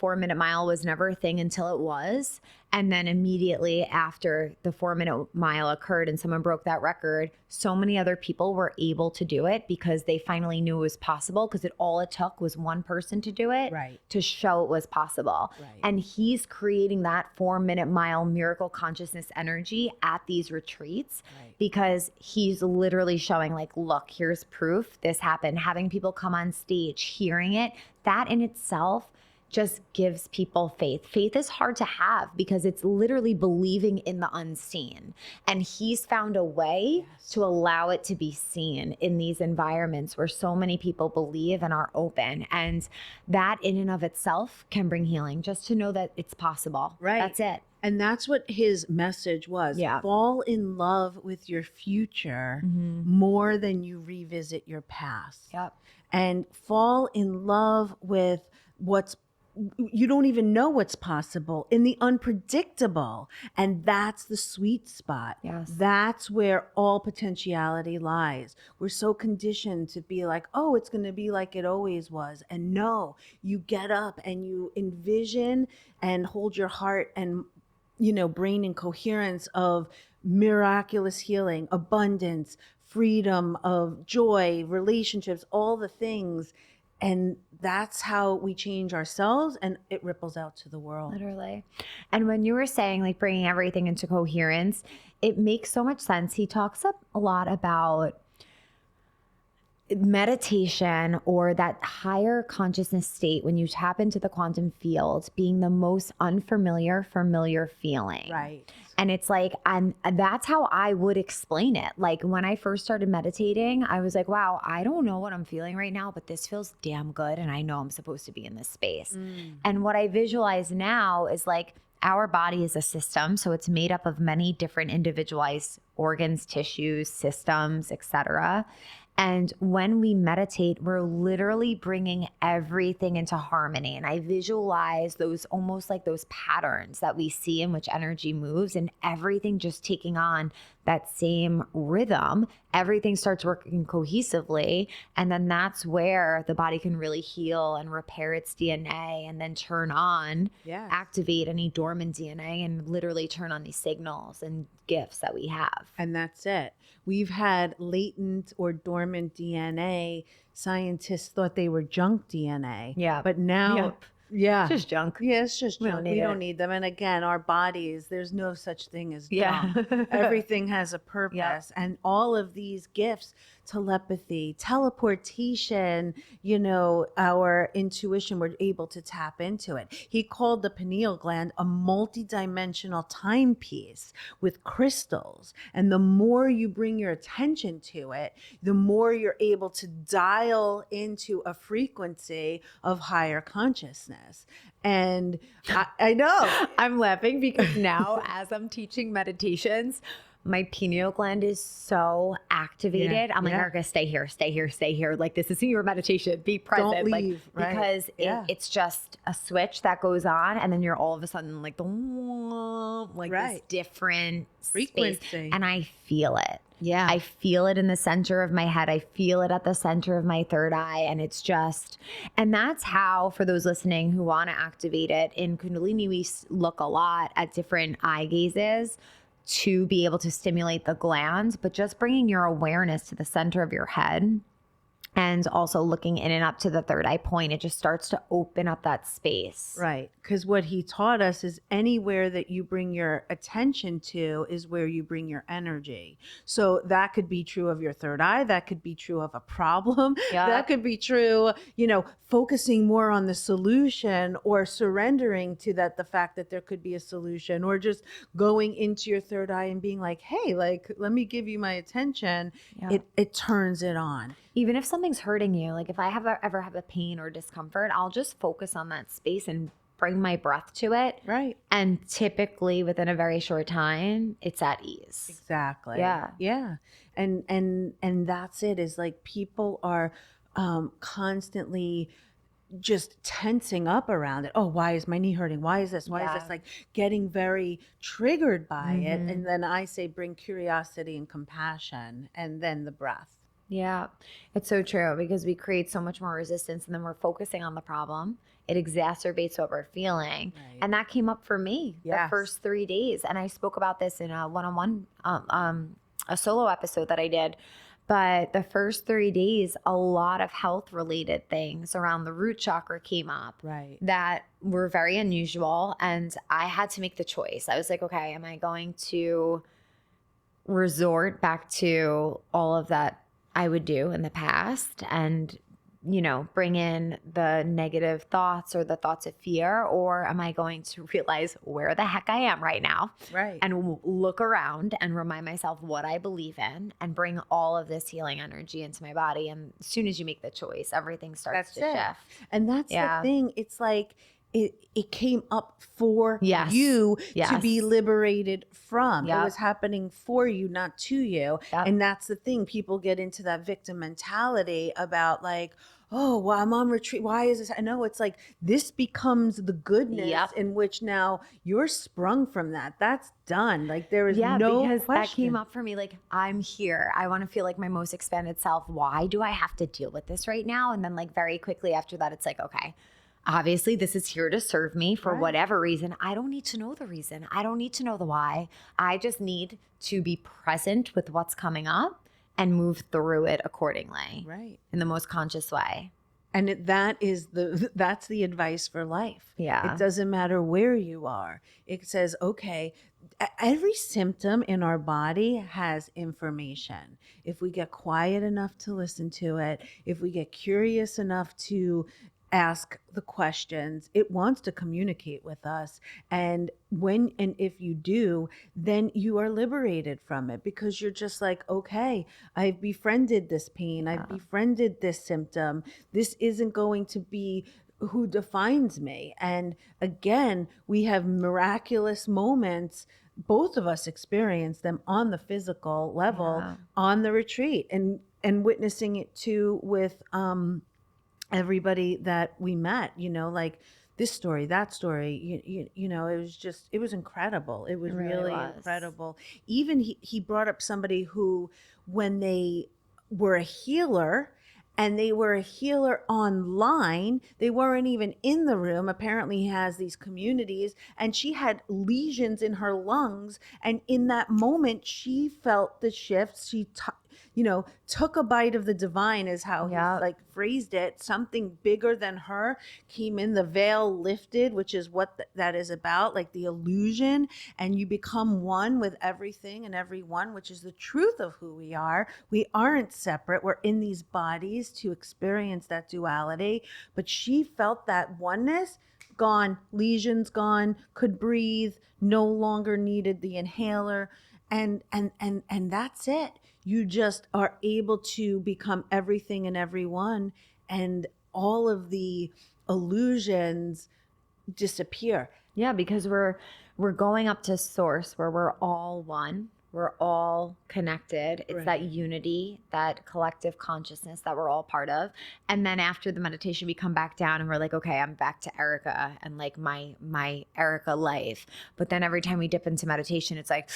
A: 4-minute mile was never a thing until it was. And then immediately after the 4-minute mile occurred and someone broke that record, so many other people were able to do it because they finally knew it was possible, because all it took was one person to do it to show it was possible.
B: Right.
A: And he's creating that 4-minute mile miracle consciousness energy at these retreats because he's literally showing like, look, here's proof this happened. Having people come on stage, hearing it, that in itself just gives people faith. Faith is hard to have because it's literally believing in the unseen. And he's found a way to allow it to be seen in these environments where so many people believe and are open. And that in and of itself can bring healing, just to know that it's possible.
B: Right.
A: That's it.
B: And that's what his message was.
A: Yeah.
B: Fall in love with your future more than you revisit your past.
A: Yep.
B: And fall in love with you don't even know what's possible, in the unpredictable. And that's the sweet spot.
A: Yes.
B: That's where all potentiality lies. We're so conditioned to be like, oh, it's going to be like it always was. And no, you get up and you envision and hold your heart and, brain in coherence of miraculous healing, abundance, freedom of joy, relationships, all the things. And that's how we change ourselves, and it ripples out to the world.
A: Literally. And when you were saying like bringing everything into coherence, it makes so much sense. He talks a lot about meditation, or that higher consciousness state when you tap into the quantum field, being the most familiar feeling.
B: Right.
A: And it's like, and that's how I would explain it. Like when I first started meditating, I was like, wow, I don't know what I'm feeling right now, but this feels damn good. And I know I'm supposed to be in this space. And what I visualize now is like, our body is a system. So it's made up of many different individualized organs, tissues, systems, etc. And when we meditate, we're literally bringing everything into harmony. And I visualize those almost like those patterns that we see in which energy moves, and everything just taking on that same rhythm. Everything starts working cohesively. And then that's where the body can really heal and repair its DNA, and then turn on, activate any dormant DNA, and literally turn on these signals and gifts that we have.
B: And that's it. We've had latent or dormant DNA. Scientists thought they were junk DNA.
A: Yeah.
B: But now,
A: It's just junk.
B: Yeah, it's just junk. We don't
A: it.
B: need them. And again, our bodies, there's no such thing as junk. Everything has a purpose. And all of these gifts, telepathy, teleportation, our intuition, we're able to tap into it. He called the pineal gland a multidimensional timepiece with crystals. And the more you bring your attention to it, the more you're able to dial into a frequency of higher consciousness. And I know.
A: I'm laughing because now as I'm teaching meditations, my pineal gland is so activated. I'm like, Erica, stay here. Like, this isn't your meditation. Be present.
B: Don't leave.
A: Like, because it's just a switch that goes on, and then you're all of a sudden like this different
B: frequency.
A: space, and I feel it.
B: Yeah.
A: I feel it in the center of my head. I feel it at the center of my third eye. And it's just, and that's how, for those listening who want to activate it, in Kundalini, we look a lot at different eye gazes to be able to stimulate the glands, but just bringing your awareness to the center of your head and also looking in and up to the third eye point, it just starts to open up that space.
B: Right. Because what he taught us is anywhere that you bring your attention to is where you bring your energy. So that could be true of your third eye. That could be true of a problem.
A: Yeah.
B: That could be true, focusing more on the solution or surrendering to the fact that there could be a solution, or just going into your third eye and being like, hey, let me give you my attention.
A: Yeah.
B: It turns it on.
A: Even if something's hurting you, like if I ever have a pain or discomfort, I'll just focus on that space and bring my breath to it.
B: Right.
A: And typically within a very short time, it's at ease.
B: Exactly.
A: Yeah.
B: Yeah. And that's it, is like people are constantly just tensing up around it. Oh, why is my knee hurting? Why is this? Why is this? Like getting very triggered by it. And then I say, bring curiosity and compassion, and then the breath.
A: Yeah, it's so true, because we create so much more resistance and then we're focusing on the problem. It exacerbates what we're feeling.
B: Right.
A: And that came up for me the first 3 days. And I spoke about this in a one-on-one, a solo episode that I did. But the first 3 days, a lot of health related things around the root chakra came up.
B: Right.
A: That were very unusual. And I had to make the choice. I was like, okay, am I going to resort back to all of that I would do in the past and, bring in the negative thoughts or the thoughts of fear? Or am I going to realize where the heck I am right now?
B: Right.
A: And look around and remind myself what I believe in and bring all of this healing energy into my body. And as soon as you make the choice, everything starts to shift.
B: And that's the thing. It's like, it came up for you to be liberated from. It was happening for you, not to you. And that's the thing. People get into that victim mentality about like, oh, well, I'm on retreat. Why is this? I know, it's like this becomes the goodness in which now you're sprung from that. That's done. Like there is no
A: because
B: question.
A: That came up for me. Like, I'm here. I want to feel like my most expanded self. Why do I have to deal with this right now? And then like very quickly after that, it's like, okay, obviously this is here to serve me for whatever reason. I don't need to know the reason. I don't need to know the why. I just need to be present with what's coming up and move through it accordingly.
B: Right.
A: In the most conscious way.
B: And that's the advice for life.
A: Yeah.
B: It doesn't matter where you are. It says, okay, every symptom in our body has information. If we get quiet enough to listen to it, if we get curious enough to ask the questions, it wants to communicate with us. And if you do, then you are liberated from it, because you're just like, okay, I've befriended this pain. I've befriended this symptom. This isn't going to be who defines me. And again, we have miraculous moments. Both of us experience them on the physical level on the retreat, and witnessing it too with everybody that we met, like this story, that story, it was incredible. It was really incredible. Even he brought up somebody who, when they were a healer, and they were a healer online, they weren't even in the room. Apparently he has these communities, and she had lesions in her lungs. And in that moment, she felt the shifts. She took a bite of the divine, is how he phrased it. Something bigger than her came in, the veil lifted, which is what that is about, like the illusion, and you become one with everything and everyone, which is the truth of who we are. We aren't separate. We're in these bodies to experience that duality. But she felt that oneness, gone, lesions gone, could breathe, no longer needed the inhaler, and that's it. You just are able to become everything and everyone, and all of the illusions disappear.
A: Yeah, because we're going up to source where we're all one. We're all connected. It's that unity, that collective consciousness that we're all part of. And then after the meditation, we come back down and we're like, okay, I'm back to Erica and like my Erica life. But then every time we dip into meditation, it's like,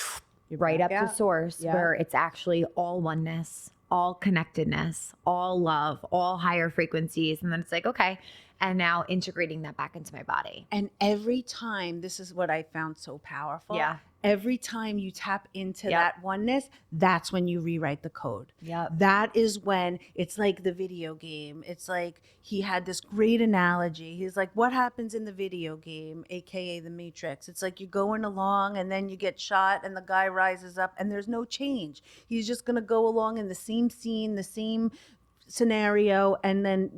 A: right
B: back
A: up to
B: out.
A: source,
B: Yeah.
A: where it's actually all oneness, all connectedness, all love, all higher frequencies. And then it's like, okay. And now integrating that back into my body.
B: And every time, this is what I found so powerful.
A: Yeah.
B: Every time you tap into
A: Yep.
B: that oneness, that's when you rewrite the code.
A: Yep.
B: That is when it's like the video game. It's like he had this great analogy. He's like, what happens in the video game, AKA the Matrix? It's like you're going along and then you get shot and the guy rises up and there's no change. He's just going to go along in the same scene, the same scenario, and then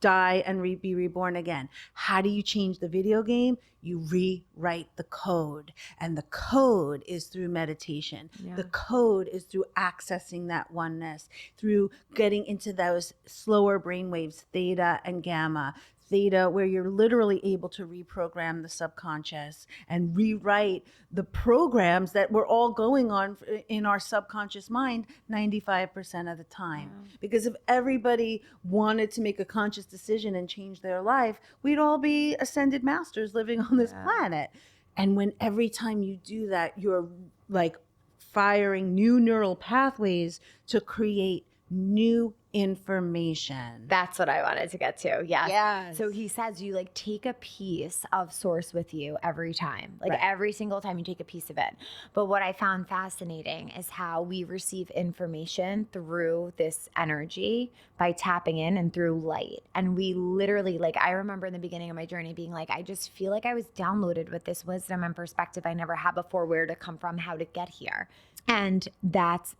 B: die and be reborn again. How do you change the video game? You rewrite the code, and the code is through meditation. The code is through accessing that oneness, through getting into those slower brain waves, theta and gamma. Theta, where you're literally able to reprogram the subconscious and rewrite the programs that we're all going on in our subconscious mind 95% of the time. Because if everybody wanted to make a conscious decision and change their life, we'd all be ascended masters living on this planet. And when every time you do that, you're like firing new neural pathways to create new information.
A: That's what I wanted to get to. Yes.
B: Yes.
A: So he says you like take a piece of source with you every time, like every single time you take a piece of it. But what I found fascinating is how we receive information through this energy by tapping in and through light. And we literally, like, I remember in the beginning of my journey being like, I just feel like I was downloaded with this wisdom and perspective I never had before, where to come from, how to get here. And that's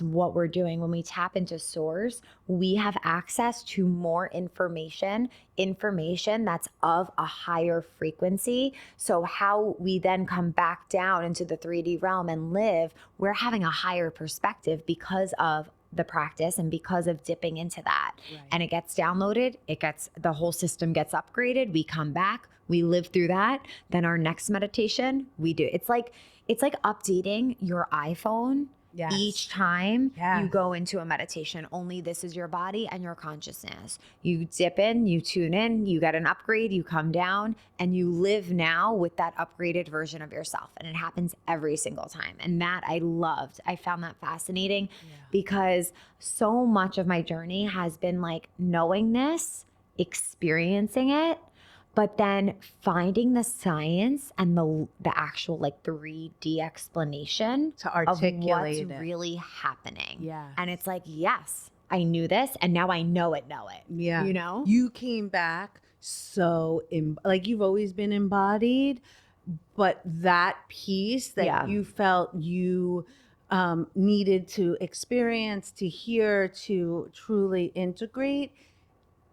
A: what we're doing when we tap into source. We have access to more information that's of a higher frequency. So how we then come back down into the 3D realm and live, we're having a higher perspective because of the practice and because of dipping into that. And it gets downloaded, the whole system gets upgraded, we come back, we live through that. Then our next meditation, we do. It's like updating your iPhone. Each time you go into a meditation. Only this is your body and your consciousness. You dip in, you tune in, you get an upgrade, you come down, and you live now with that upgraded version of yourself. And it happens every single time. And that I loved. I found that fascinating because so much of my journey has been like knowing this, experiencing it, but then finding the science and the actual like 3D explanation
B: to articulate
A: of what's really happening.
B: Yeah.
A: And it's like, yes, I knew this and now I know it.
B: Yeah.
A: You know?
B: You came back so like you've always been embodied, but that piece that you felt you needed to experience, to hear, to truly integrate,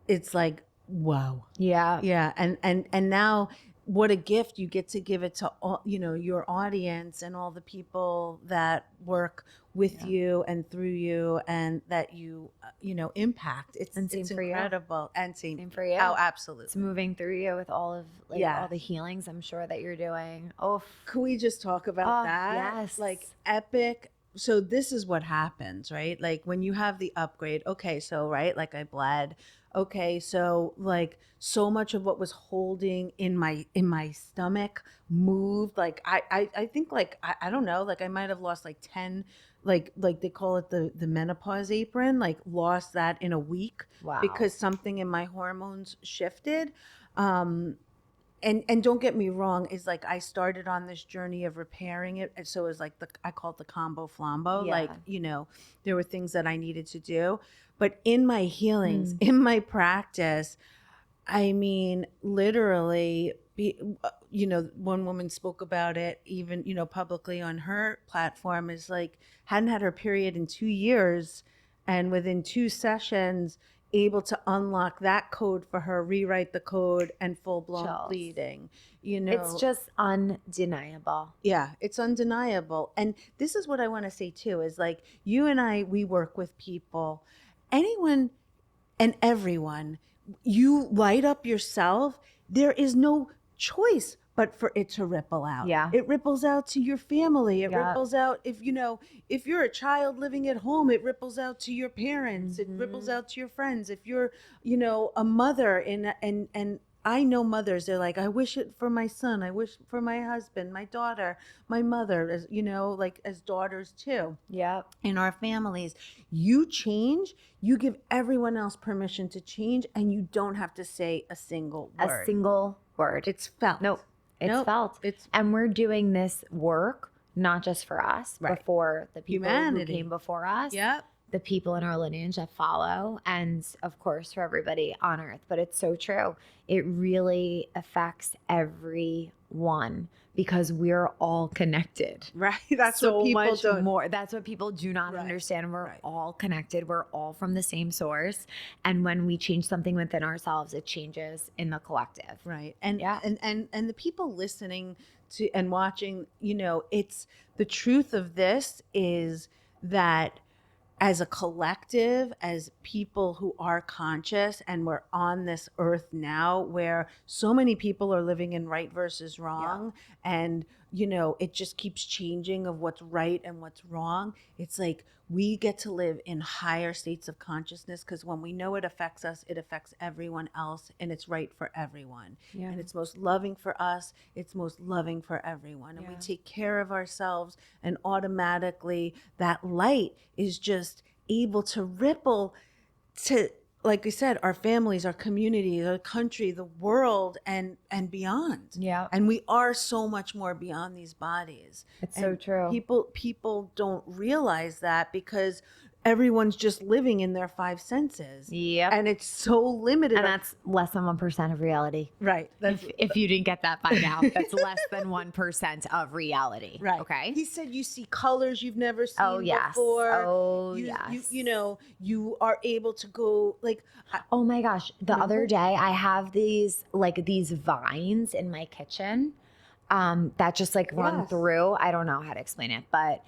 B: it's like, wow. Yeah. And now what a gift you get to give it to all, your audience and all the people that work with you and through you and that you impact. It's incredible. And same
A: for you.
B: Oh, absolutely.
A: It's moving through you with all of all the healings I'm sure that you're doing. Oh,
B: can we just talk about that?
A: Yes.
B: Like epic. So this is what happens, right? Like when you have the upgrade, okay, so like I bled. Okay, so like so much of what was holding in my stomach moved. Like I think like I don't know, like I might have lost like 10, like they call it the menopause apron, like lost that in a week.
A: Wow. Because
B: something in my hormones shifted. And don't get me wrong, is like I started on this journey of repairing it. And so it was like I call it the combo flambo. Like, there were things that I needed to do. But in my healings, in my practice, I mean, literally, one woman spoke about it even, publicly on her platform, is like hadn't had her period in 2 years. And within 2 sessions, able to unlock that code for her, rewrite the code, and full-blown bleeding.
A: It's just undeniable.
B: Yeah, it's undeniable. And this is what I want to say too, is like you and I, we work with people, anyone and everyone. You light up yourself, there is no choice but for it to ripple out.
A: Yeah.
B: It ripples out to your family. It ripples out if you're a child living at home, it ripples out to your parents. It ripples out to your friends. If you're, a mother and I know mothers, they're like, I wish it for my son, I wish for my husband, my daughter, my mother, as like as daughters too.
A: Yep.
B: In our families, you change, you give everyone else permission to change, and you don't have to say a single word.
A: A single word.
B: It's felt.
A: Nope. It's felt. And we're doing this work not just for us, but for the people who came before us.
B: Yep.
A: The people in our lineage that follow, and of course for everybody on earth. But it's so true. It really affects everyone because we're all connected.
B: Right. That's
A: so
B: what people
A: much
B: don't.
A: more. That's what people do not understand. We're all connected. We're all from the same source. And when we change something within ourselves, it changes in the collective.
B: Right. And and the people listening to and watching, it's the truth of this is that as a collective, as people who are conscious, and we're on this earth now where so many people are living in right versus wrong, and it just keeps changing of what's right and what's wrong. It's like we get to live in higher states of consciousness because when we know it affects us, it affects everyone else, and it's right for everyone. And it's most loving for us, it's most loving for everyone. And we take care of ourselves, and automatically that light is just able to ripple to, like I said, our families, our community, our country, the world, and beyond.
A: Yeah.
B: And we are so much more beyond these bodies.
A: It's so true.
B: People don't realize that because everyone's just living in their five senses.
A: Yep.
B: And it's so limited.
A: And that's less than 1% of reality.
B: Right.
A: If you didn't get that by now, that's less than 1% of reality.
B: Right.
A: Okay.
B: He said you see colors you've never seen
A: yes.
B: before.
A: Oh,
B: yes. You are able to go like.
A: Oh my gosh. The other day I have these vines in my kitchen that just run through. I don't know how to explain it, but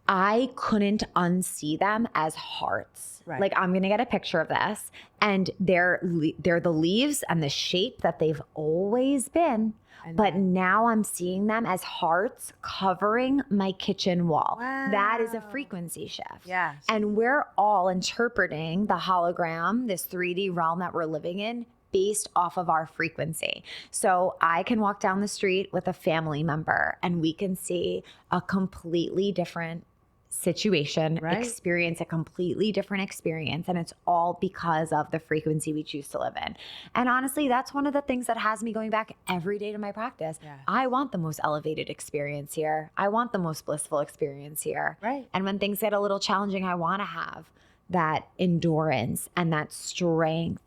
A: I couldn't unsee them as hearts.
B: Right.
A: Like I'm going to get a picture of this, and they're the leaves and the shape that they've always been. But now I'm seeing them as hearts covering my kitchen wall.
B: Wow.
A: That is a frequency shift.
B: Yes.
A: And we're all interpreting the hologram, this 3D realm that we're living in, based off of our frequency. So I can walk down the street with a family member and we can see a completely different situation, experience a completely different experience. And it's all because of the frequency we choose to live in. And honestly, that's one of the things that has me going back every day to my practice.
B: Yes.
A: I want the most elevated experience here. I want the most blissful experience here.
B: Right.
A: And when things get a little challenging, I want to have that endurance and that strength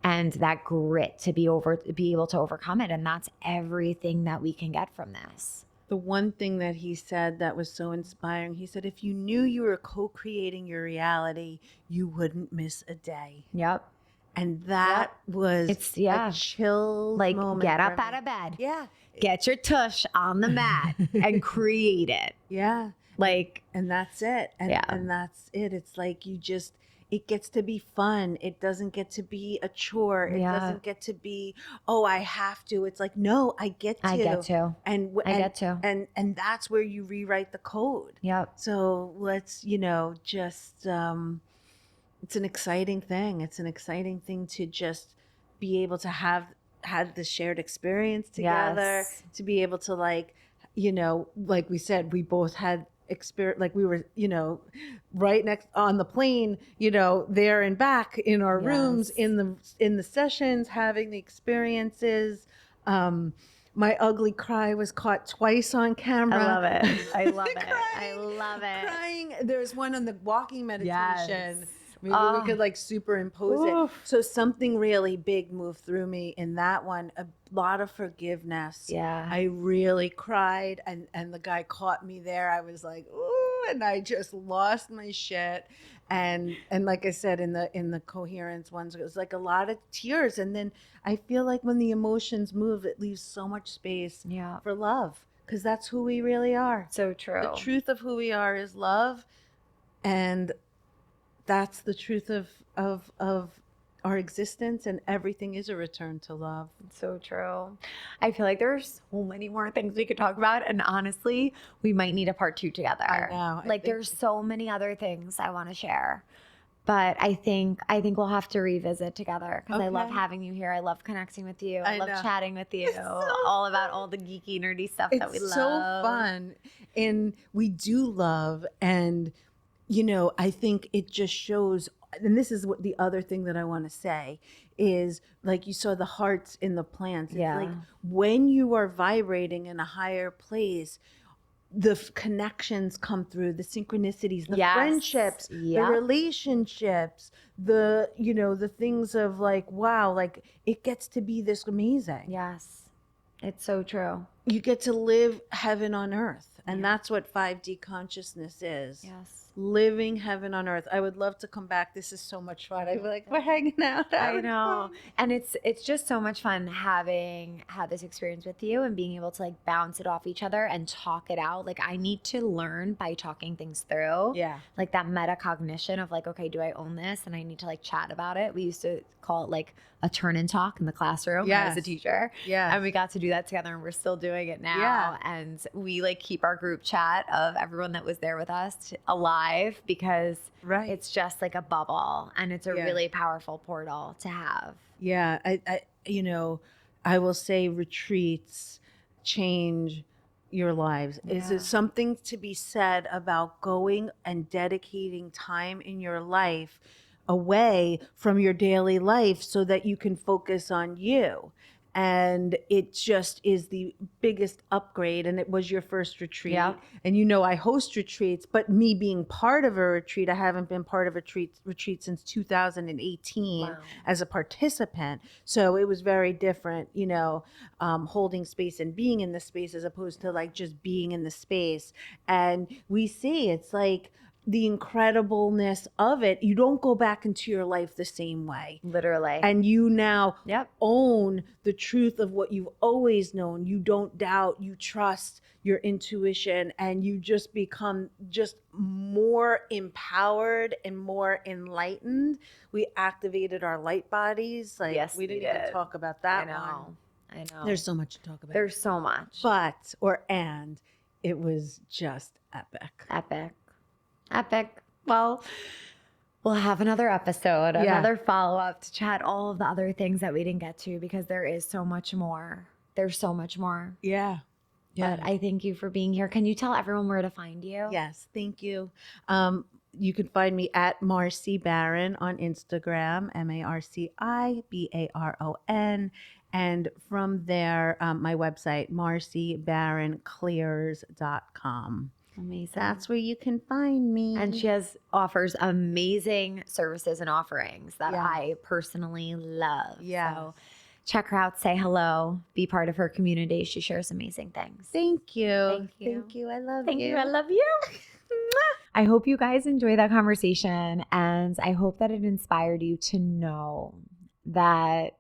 A: and that grit to be able to overcome it. And that's everything that we can get from this.
B: The one thing that he said that was so inspiring, he said, if you knew you were co-creating your reality, you wouldn't miss a day.
A: Yep.
B: And that was a chill moment.
A: Get up out of bed.
B: Yeah.
A: Get your tush on the mat and create it.
B: Yeah. And that's it. And that's it. It's like it gets to be fun. It doesn't get to be a chore. It doesn't get to be, I have to. It's like, no, I get to.
A: I get to.
B: And that's where you rewrite the code.
A: Yep.
B: So let's, just, it's an exciting thing. It's an exciting thing to just be able to have had the shared experience together, to be able to like we said, we both had experience, like we were, right next on the plane, there and back in our rooms, in the sessions, having the experiences. My ugly cry was caught twice on camera.
A: I love it. I love it.
B: Crying,
A: I love it.
B: Crying. There's one on the walking meditation.
A: Yes.
B: Maybe we could superimpose it. So something really big moved through me in that one. A lot of forgiveness.
A: Yeah.
B: I really cried, and the guy caught me there. I was like, ooh, and I just lost my shit. And like I said, in the coherence ones, it was like a lot of tears. And then I feel like when the emotions move, it leaves so much space for love, because that's who we really are.
A: So true.
B: The truth of who we are is love, and that's the truth of our existence, and everything is a return to love.
A: It's so true. I feel like there's so many more things we could talk about, and honestly, we might need a part 2 together.
B: I know.
A: There's so many other things I want to share. But I think we'll have to revisit together because I love
B: Okay.
A: having you here. I love connecting with you. I love
B: know.
A: chatting with you. All about all the geeky, nerdy stuff that we love.
B: It's so fun. And we do love, and I think it just shows, and this is what the other thing that I want to say is, like, you saw the hearts in the plants. It's
A: Yeah.
B: like when you are vibrating in a higher place, the connections come through, the synchronicities, the friendships, the relationships, the things of like, wow, like it gets to be this amazing.
A: Yes. It's so true.
B: You get to live heaven on earth. And that's what 5D consciousness is.
A: Yes.
B: Living heaven on earth. I would love to come back. This is so much fun. I'd be like, we're hanging out.
A: I know. And it's just so much fun having had this experience with you and being able to like bounce it off each other and talk it out. Like I need to learn by talking things through.
B: Yeah.
A: Like that metacognition of like, okay, do I own this? And I need to like chat about it. We used to call it like a turn and talk in the classroom when I was a teacher.
B: Yeah.
A: And we got to do that together and we're still doing it now.
B: Yeah.
A: And we like keep our group chat of everyone that was there with us alive because it's just like a bubble and it's a really powerful portal to have.
B: Yeah. I will say retreats change your lives. Is it something to be said about going and dedicating time in your life away from your daily life so that you can focus on you? And it just is the biggest upgrade. And it was your first retreat.
A: Yeah.
B: And I host retreats, but me being part of a retreat, I haven't been part of a retreat since 2018 as a participant. So it was very different, holding space and being in the space as opposed to like just being in the space. And we see it's like the incredibleness of it. You don't go back into your life the same way.
A: Literally.
B: And you now own the truth of what you've always known. You don't doubt, you trust your intuition, and you just become just more empowered and more enlightened. We activated our light bodies. Like we didn't even talk about that.
A: I know.
B: There's so much to talk about.
A: There's so much.
B: And it was just epic.
A: Epic. Well, we'll have another episode, another follow-up to chat all of the other things that we didn't get to because there is so much more. There's so much more.
B: Yeah.
A: But I thank you for being here. Can you tell everyone where to find you?
B: Yes, thank you. You can find me at Marci Baron on Instagram, MarciBaron. And from there, my website, marcibaronclears.com.
A: Amazing.
B: That's where you can find me.
A: And she offers amazing services and offerings that I personally love.
B: Yeah.
A: So check her out, say hello, be part of her community. She shares amazing things.
B: Thank you.
A: Thank you.
B: Thank you. I love you.
A: Thank you. I love you. I hope you guys enjoy that conversation, and I hope that it inspired you to know that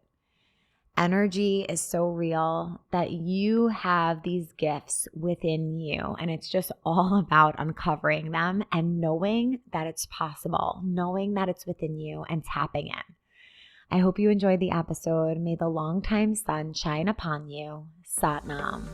A: energy is so real, that you have these gifts within you, and it's just all about uncovering them and knowing that it's possible, knowing that it's within you and tapping in. I hope you enjoyed the episode. May the longtime sun shine upon you. Sat Nam.